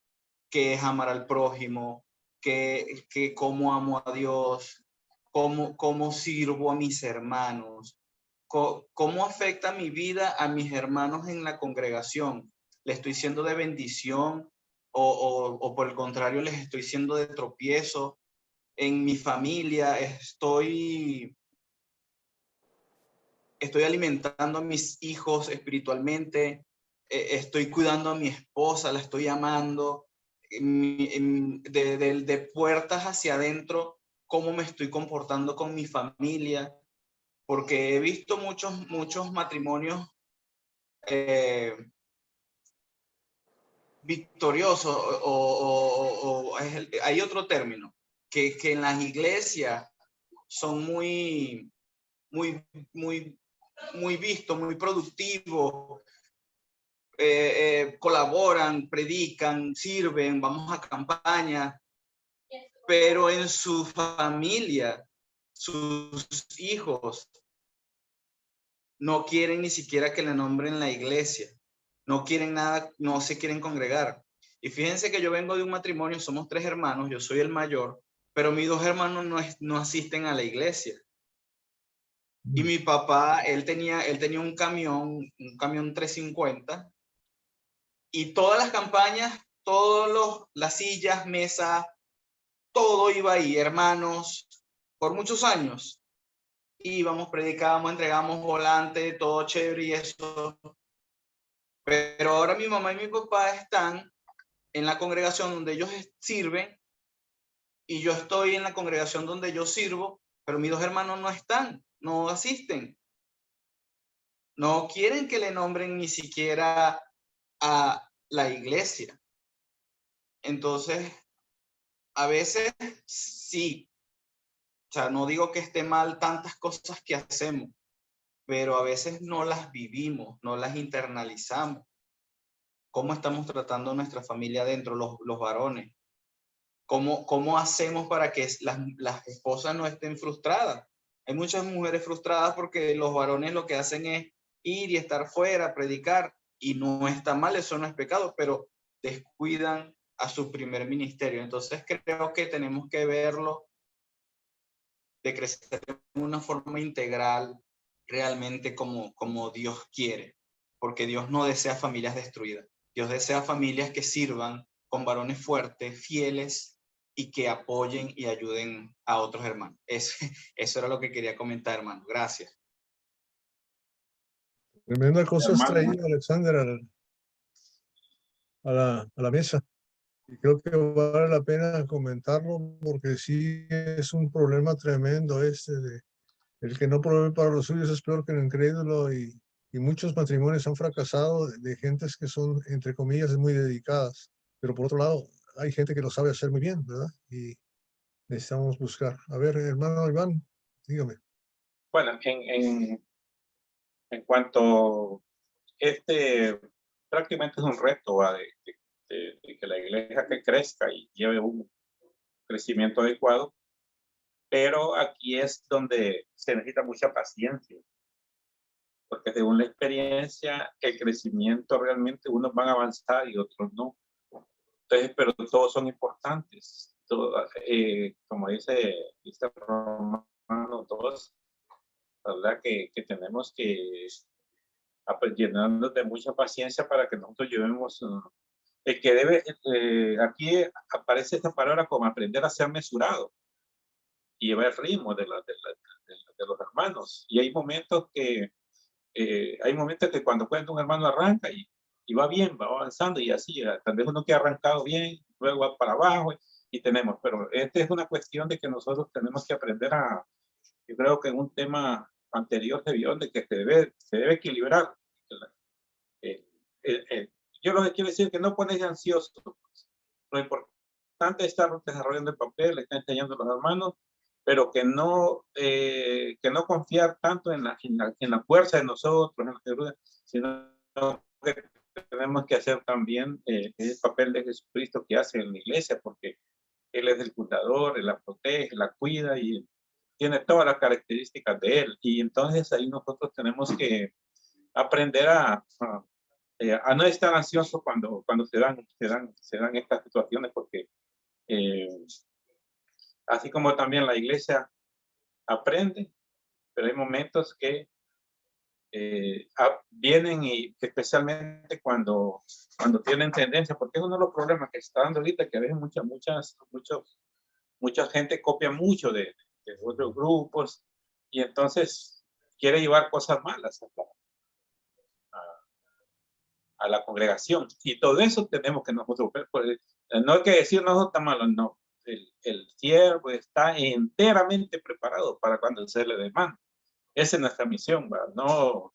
qué es amar al prójimo, que cómo amo a Dios, cómo sirvo a mis hermanos, cómo afecta mi vida a mis hermanos en la congregación. ¿Le estoy siendo de bendición o por el contrario les estoy siendo de tropiezo? En mi familia estoy alimentando a mis hijos espiritualmente, estoy cuidando a mi esposa, la estoy amando, de puertas hacia adentro, cómo me estoy comportando con mi familia, porque he visto muchos matrimonios victoriosos, o hay otro término, que en las iglesias son muy vistos, muy productivos, colaboran, predican, sirven, vamos a campaña, pero en su familia, sus hijos no quieren ni siquiera que le nombren la iglesia, no quieren nada, no se quieren congregar. Y fíjense que yo vengo de un matrimonio, somos 3 hermanos, yo soy el mayor, pero mis 2 hermanos no asisten a la iglesia. Y mi papá, él tenía un camión 350, y todas las campañas, las sillas, mesas, todo iba ahí, hermanos, por muchos años. Íbamos, predicábamos, entregábamos volante, todo chévere y eso. Pero ahora mi mamá y mi papá están en la congregación donde ellos sirven, y yo estoy en la congregación donde yo sirvo, pero mis 2 hermanos no están, no asisten. No quieren que le nombren ni siquiera a la iglesia. Entonces, a veces sí, o sea, no digo que esté mal tantas cosas que hacemos, pero a veces no las vivimos, no las internalizamos. ¿Cómo estamos tratando a nuestra familia adentro, los varones? ¿Cómo hacemos para que las esposas no estén frustradas? Hay muchas mujeres frustradas porque los varones lo que hacen es ir y estar fuera, predicar, y no está mal, eso no es pecado, pero descuidan a su primer ministerio. Entonces creo que tenemos que verlo de crecer de una forma integral, realmente como Dios quiere, porque Dios no desea familias destruidas. Dios desea familias que sirvan con varones fuertes, fieles, y que apoyen y ayuden a otros hermanos. Eso era lo que quería comentar, hermano. Gracias. Tremenda cosa has Hermano, traído, Alexander, a la mesa. Y creo que vale la pena comentarlo porque sí es un problema tremendo de el que no provee para los suyos es peor que el incrédulo, y muchos matrimonios han fracasado de gentes que son, entre comillas, muy dedicadas. Pero por otro lado, hay gente que lo sabe hacer muy bien, ¿verdad? Y necesitamos buscar. A ver, hermano Iván, dígame. bueno, en cuanto prácticamente es un reto, ¿va? De que la iglesia que crezca y lleve un crecimiento adecuado, pero aquí es donde se necesita mucha paciencia, porque según la experiencia, el crecimiento realmente unos van a avanzar y otros no. Entonces, pero todos son importantes. Como dice Romano 2, la verdad que tenemos que llenarnos de mucha paciencia para que nosotros llevemos el que debe, aquí aparece esta palabra como aprender a ser mesurado y llevar el ritmo de los hermanos. Y hay momentos que cuando cuenta un hermano arranca y va bien, va avanzando y así, tal vez uno que ha arrancado bien, luego va para abajo y tenemos, pero esta es una cuestión de que nosotros tenemos que aprender yo creo que en un tema anterior se vio de que se debe equilibrar. Yo lo que quiero decir es que no ponerse ansioso. Lo importante es estar desarrollando el papel, está enseñando a los hermanos, pero que no confiar tanto en la fuerza de nosotros, sino que tenemos que hacer también el papel de Jesucristo que hace en la iglesia, porque Él es el fundador, Él la protege, la cuida y tiene todas las características de Él. Y entonces ahí nosotros tenemos que aprender a no estar ansiosos cuando se dan estas situaciones, porque así como también la iglesia aprende, pero hay momentos que vienen y especialmente cuando tienen tendencia, porque es uno de los problemas que está dando ahorita, que a veces mucha gente copia mucho de otros grupos y entonces quiere llevar cosas malas a la congregación. Y todo eso tenemos que nosotros ver. No hay que decir nosotros está malo, no. El siervo está enteramente preparado para cuando se le demanda. Esa es nuestra misión, ¿verdad? No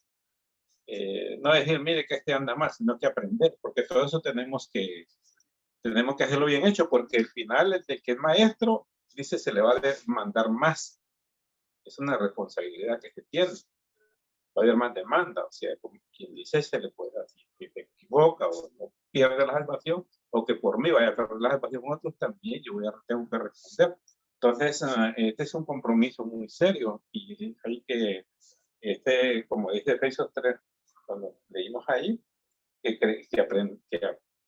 decir, mire que este anda más, sino que aprender, porque todo eso tenemos que hacerlo bien hecho, porque al final el que es maestro, dice, se le va a demandar más. Es una responsabilidad que se tiene. Va a haber más demanda, o sea, como quien dice, se le puede decir que se equivoca o no pierde la salvación, o que por mí vaya a perder la salvación con otros, también yo tengo que responder. Entonces, este es un compromiso muy serio y hay que Como dice Efesios 3, cuando leímos ahí, que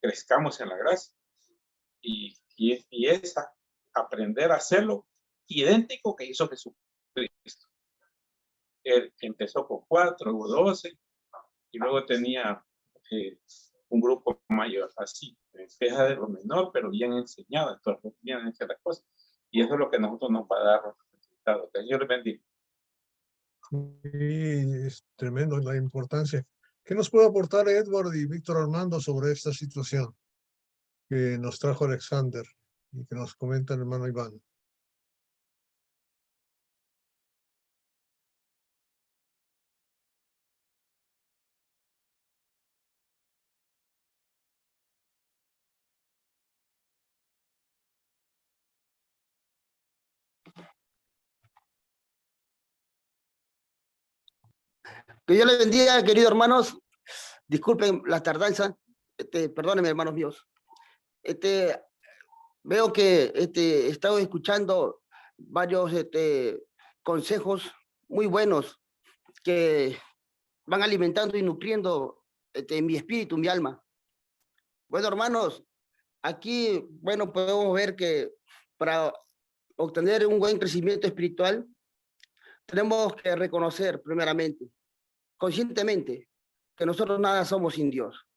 crezcamos en la gracia. Y es aprender a hacerlo idéntico que hizo Jesucristo. Él empezó con 4, luego 12, y luego tenía un grupo mayor, así, empieza de lo menor, pero bien enseñado, entonces bien hecho las cosas. Y eso es lo que a nosotros nos va a dar resultados. Que Dios les bendiga. Y es tremendo la importancia. ¿Qué nos puede aportar Edward y Víctor Armando sobre esta situación que nos trajo Alexander y que nos comenta el hermano Iván? Que Dios les bendiga, queridos hermanos. Disculpen la tardanza. Perdónenme, hermanos míos. Veo que he estado escuchando varios consejos muy buenos que van alimentando y nutriendo mi espíritu, mi alma. Bueno, hermanos, aquí, bueno, podemos ver que para obtener un buen crecimiento espiritual, tenemos que reconocer primeramente, conscientemente, que nosotros nada somos sin Dios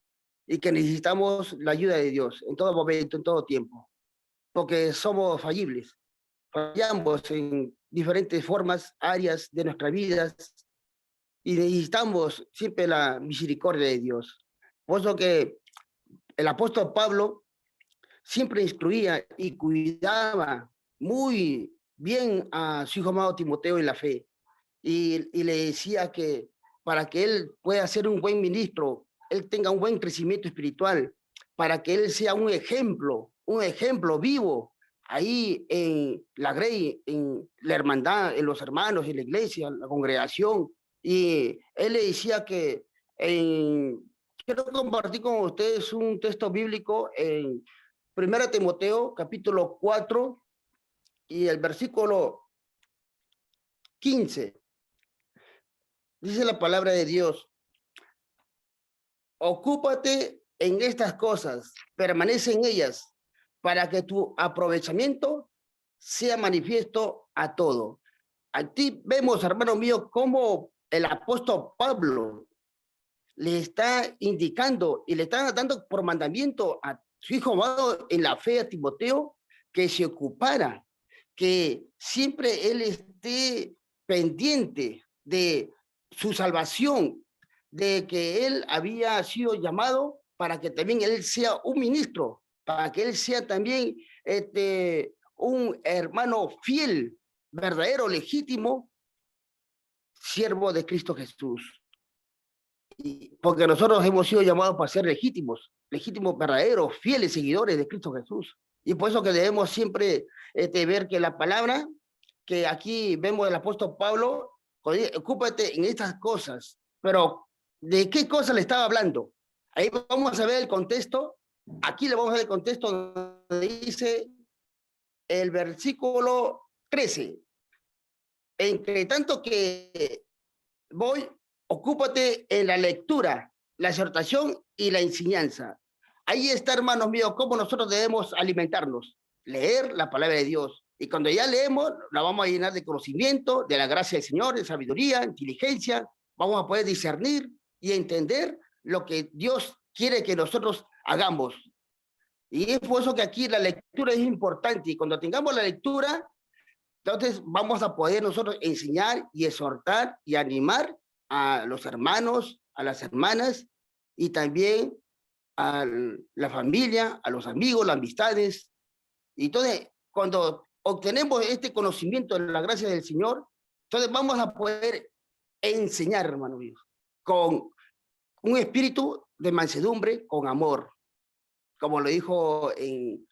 y que necesitamos la ayuda de Dios en todo momento, en todo tiempo, porque somos fallibles, fallamos en diferentes formas, áreas de nuestras vidas y necesitamos siempre la misericordia de Dios. Por eso que el apóstol Pablo siempre instruía y cuidaba muy bien a su hijo amado Timoteo en la fe y le decía que para que él pueda ser un buen ministro, él tenga un buen crecimiento espiritual, para que él sea un ejemplo vivo ahí en la Grey, en la hermandad, en los hermanos, en la iglesia, en la congregación. Y él le decía que quiero compartir con ustedes un texto bíblico en 1 Timoteo, capítulo 4, y el versículo 15. Dice la palabra de Dios: ocúpate en estas cosas, permanece en ellas, para que tu aprovechamiento sea manifiesto a todo. Aquí vemos, hermano mío, cómo el apóstol Pablo le está indicando y le está dando por mandamiento a su hijo amado en la fe, a Timoteo, que se ocupara, que siempre él esté pendiente de su salvación, de que él había sido llamado para que también él sea un ministro, para que él sea también un hermano fiel, verdadero, legítimo, siervo de Cristo Jesús. Porque nosotros hemos sido llamados para ser legítimos, verdaderos, fieles seguidores de Cristo Jesús. Y por eso que debemos siempre ver que la palabra que aquí vemos del apóstol Pablo, ocúpate en estas cosas. Pero, ¿de qué cosas le estaba hablando? Ahí vamos a ver el contexto. Aquí le vamos a ver el contexto donde dice el versículo 13. Entre tanto que voy, ocúpate en la lectura, la exhortación y la enseñanza. Ahí está, hermanos míos, cómo nosotros debemos alimentarnos. Leer la palabra de Dios. Y cuando ya leemos, la vamos a llenar de conocimiento, de la gracia del Señor, de sabiduría, inteligencia. Vamos a poder discernir y entender lo que Dios quiere que nosotros hagamos. Y es por eso que aquí la lectura es importante. Y cuando tengamos la lectura, entonces vamos a poder nosotros enseñar y exhortar y animar a los hermanos, a las hermanas y también a la familia, a los amigos, las amistades. Y entonces, cuando obtenemos este conocimiento de la gracia del Señor, entonces vamos a poder enseñar, hermanos míos, con un espíritu de mansedumbre, con amor, como lo dijo en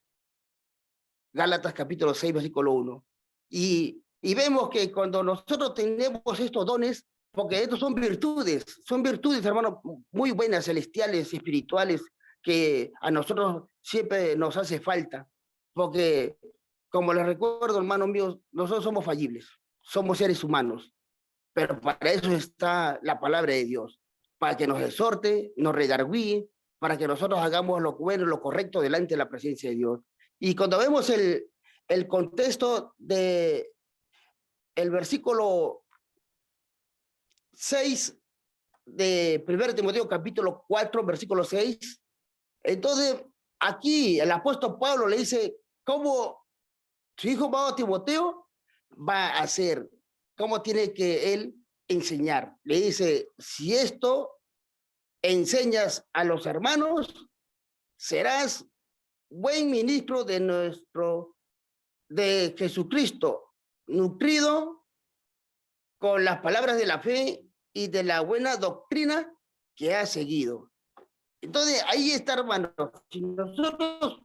Gálatas capítulo 6, versículo 1. Y vemos que cuando nosotros tenemos estos dones, porque estos son virtudes, hermanos, muy buenas, celestiales, espirituales, que a nosotros siempre nos hace falta, porque, como les recuerdo, hermanos míos, nosotros somos fallibles, somos seres humanos, pero para eso está la palabra de Dios, para que nos exhorte, nos redarguye, para que nosotros hagamos lo bueno, lo correcto delante de la presencia de Dios. Y cuando vemos el contexto de el versículo 6 de 1 Timoteo capítulo 4, versículo 6, entonces aquí el apóstol Pablo le dice cómo su hijo amado Timoteo va a hacer, cómo tiene que él enseñar. Le dice, si esto enseñas a los hermanos, serás buen ministro de Jesucristo, nutrido con las palabras de la fe y de la buena doctrina que has seguido. Entonces, ahí está, hermanos. Si nosotros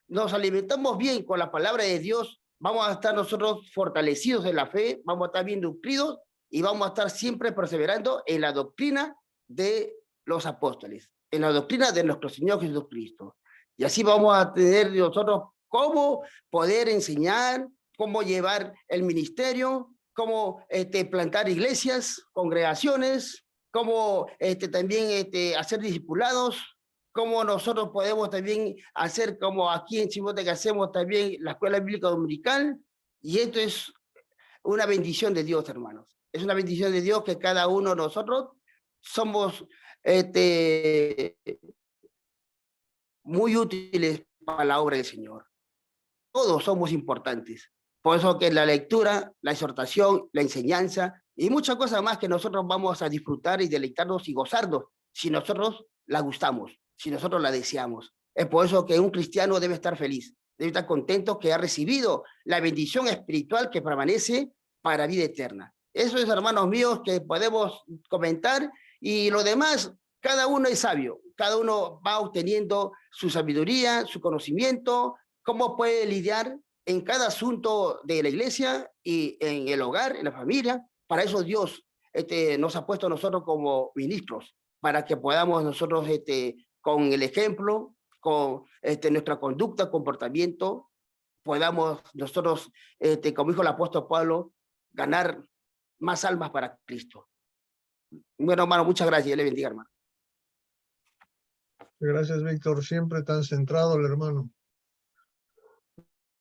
nos alimentamos bien con la palabra de Dios, vamos a estar nosotros fortalecidos en la fe, vamos a estar bien nutridos y vamos a estar siempre perseverando en la doctrina de los apóstoles, en la doctrina de nuestro Señor Jesucristo. Y así vamos a tener nosotros cómo poder enseñar, cómo llevar el ministerio, cómo plantar iglesias, congregaciones, cómo también hacer discipulados, cómo nosotros podemos también hacer como aquí en Chimote que hacemos también la escuela bíblica dominical. Y esto es una bendición de Dios, hermanos. Es una bendición de Dios que cada uno de nosotros somos muy útiles para la obra del Señor. Todos somos importantes. Por eso que la lectura, la exhortación, la enseñanza y muchas cosas más que nosotros vamos a disfrutar y deleitarnos y gozarnos si nosotros la gustamos, si nosotros la deseamos. Es por eso que un cristiano debe estar feliz, debe estar contento que ha recibido la bendición espiritual que permanece para vida eterna. Eso es, hermanos míos, que podemos comentar, y lo demás, cada uno es sabio, cada uno va obteniendo su sabiduría, su conocimiento, cómo puede lidiar en cada asunto de la iglesia y en el hogar, en la familia. Para eso Dios nos ha puesto a nosotros como ministros, para que podamos nosotros con el ejemplo, con nuestra conducta, comportamiento, podamos nosotros, como dijo el apóstol Pablo, ganar más almas para Cristo. Bueno, hermano, muchas gracias. Dios le bendiga, hermano. Gracias, Víctor. Siempre tan centrado el hermano.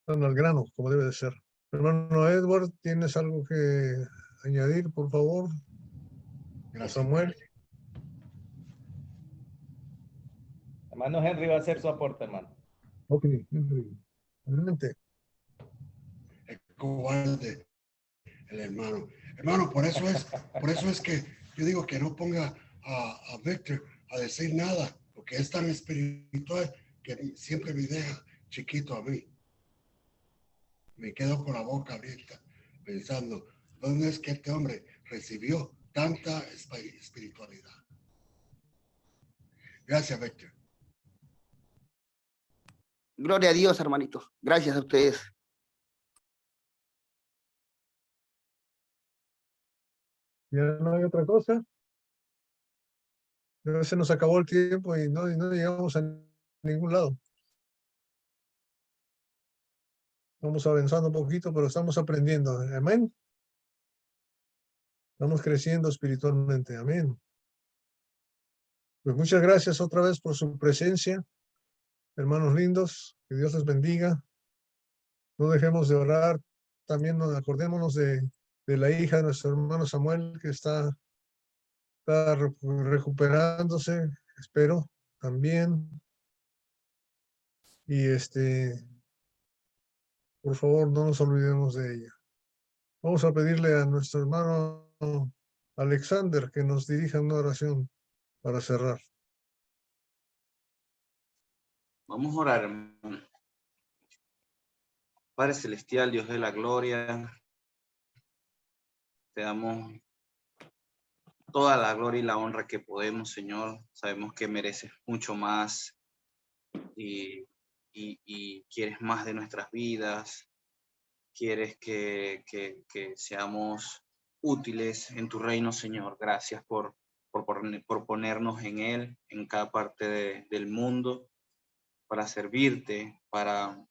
Tan al grano, como debe de ser. Hermano Edward, ¿tienes algo que añadir, por favor? Gracias. Samuel. Hermano Henry va a hacer su aporte, hermano. Ok, Henry. Adelante. El cobarde, el hermano. Hermano, por eso es que yo digo que no ponga a Víctor a decir nada, porque es tan espiritual que siempre me deja chiquito a mí. Me quedo con la boca abierta pensando, ¿dónde es que este hombre recibió tanta espiritualidad? Gracias, Víctor. Gloria a Dios, hermanitos. Gracias a ustedes. ¿Ya no hay otra cosa? Ya se nos acabó el tiempo y no llegamos a ningún lado. Vamos avanzando un poquito, pero estamos aprendiendo. Amén. Estamos creciendo espiritualmente. Amén. Pues muchas gracias otra vez por su presencia. Hermanos lindos, que Dios les bendiga. No dejemos de orar. También acordémonos de la hija de nuestro hermano Samuel, que está recuperándose, espero, también. Y por favor, no nos olvidemos de ella. Vamos a pedirle a nuestro hermano Alexander que nos dirija una oración para cerrar. Vamos a orar, hermano. Padre Celestial, Dios de la gloria, te damos toda la gloria y la honra que podemos, Señor. Sabemos que mereces mucho más y quieres más de nuestras vidas. Quieres que seamos útiles en tu reino, Señor. Gracias por ponernos en él, en cada parte del mundo, para servirte, para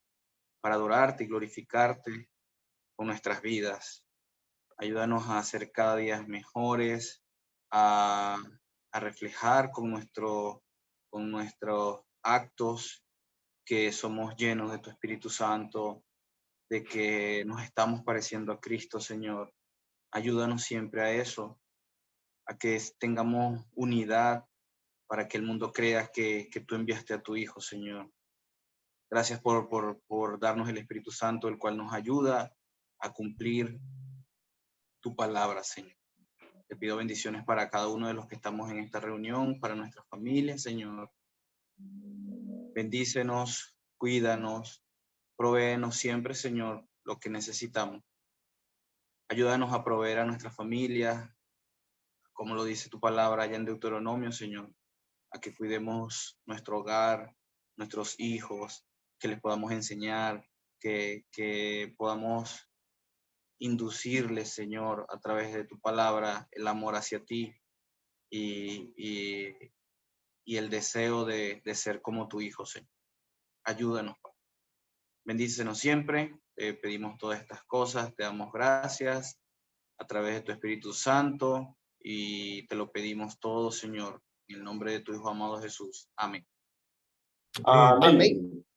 adorarte y glorificarte con nuestras vidas. Ayúdanos a ser cada día mejores, a reflejar con nuestros actos que somos llenos de tu Espíritu Santo, de que nos estamos pareciendo a Cristo, Señor. Ayúdanos siempre a eso, a que tengamos unidad para que el mundo crea que tú enviaste a tu Hijo, Señor. Gracias por darnos el Espíritu Santo, el cual nos ayuda a cumplir tu palabra, Señor. Te pido bendiciones para cada uno de los que estamos en esta reunión, para nuestras familias, Señor. Bendícenos, cuídanos, provéenos siempre, Señor, lo que necesitamos. Ayúdanos a proveer a nuestra familia, como lo dice tu palabra allá en Deuteronomio, Señor, a que cuidemos nuestro hogar, nuestros hijos, que les podamos enseñar, que podamos inducirles, Señor, a través de tu palabra, el amor hacia ti y el deseo de ser como tu Hijo, Señor. Ayúdanos, Padre. Bendícenos siempre. Pedimos todas estas cosas, te damos gracias a través de tu Espíritu Santo y te lo pedimos todo, Señor, en el nombre de tu Hijo amado Jesús. Amén. Amén.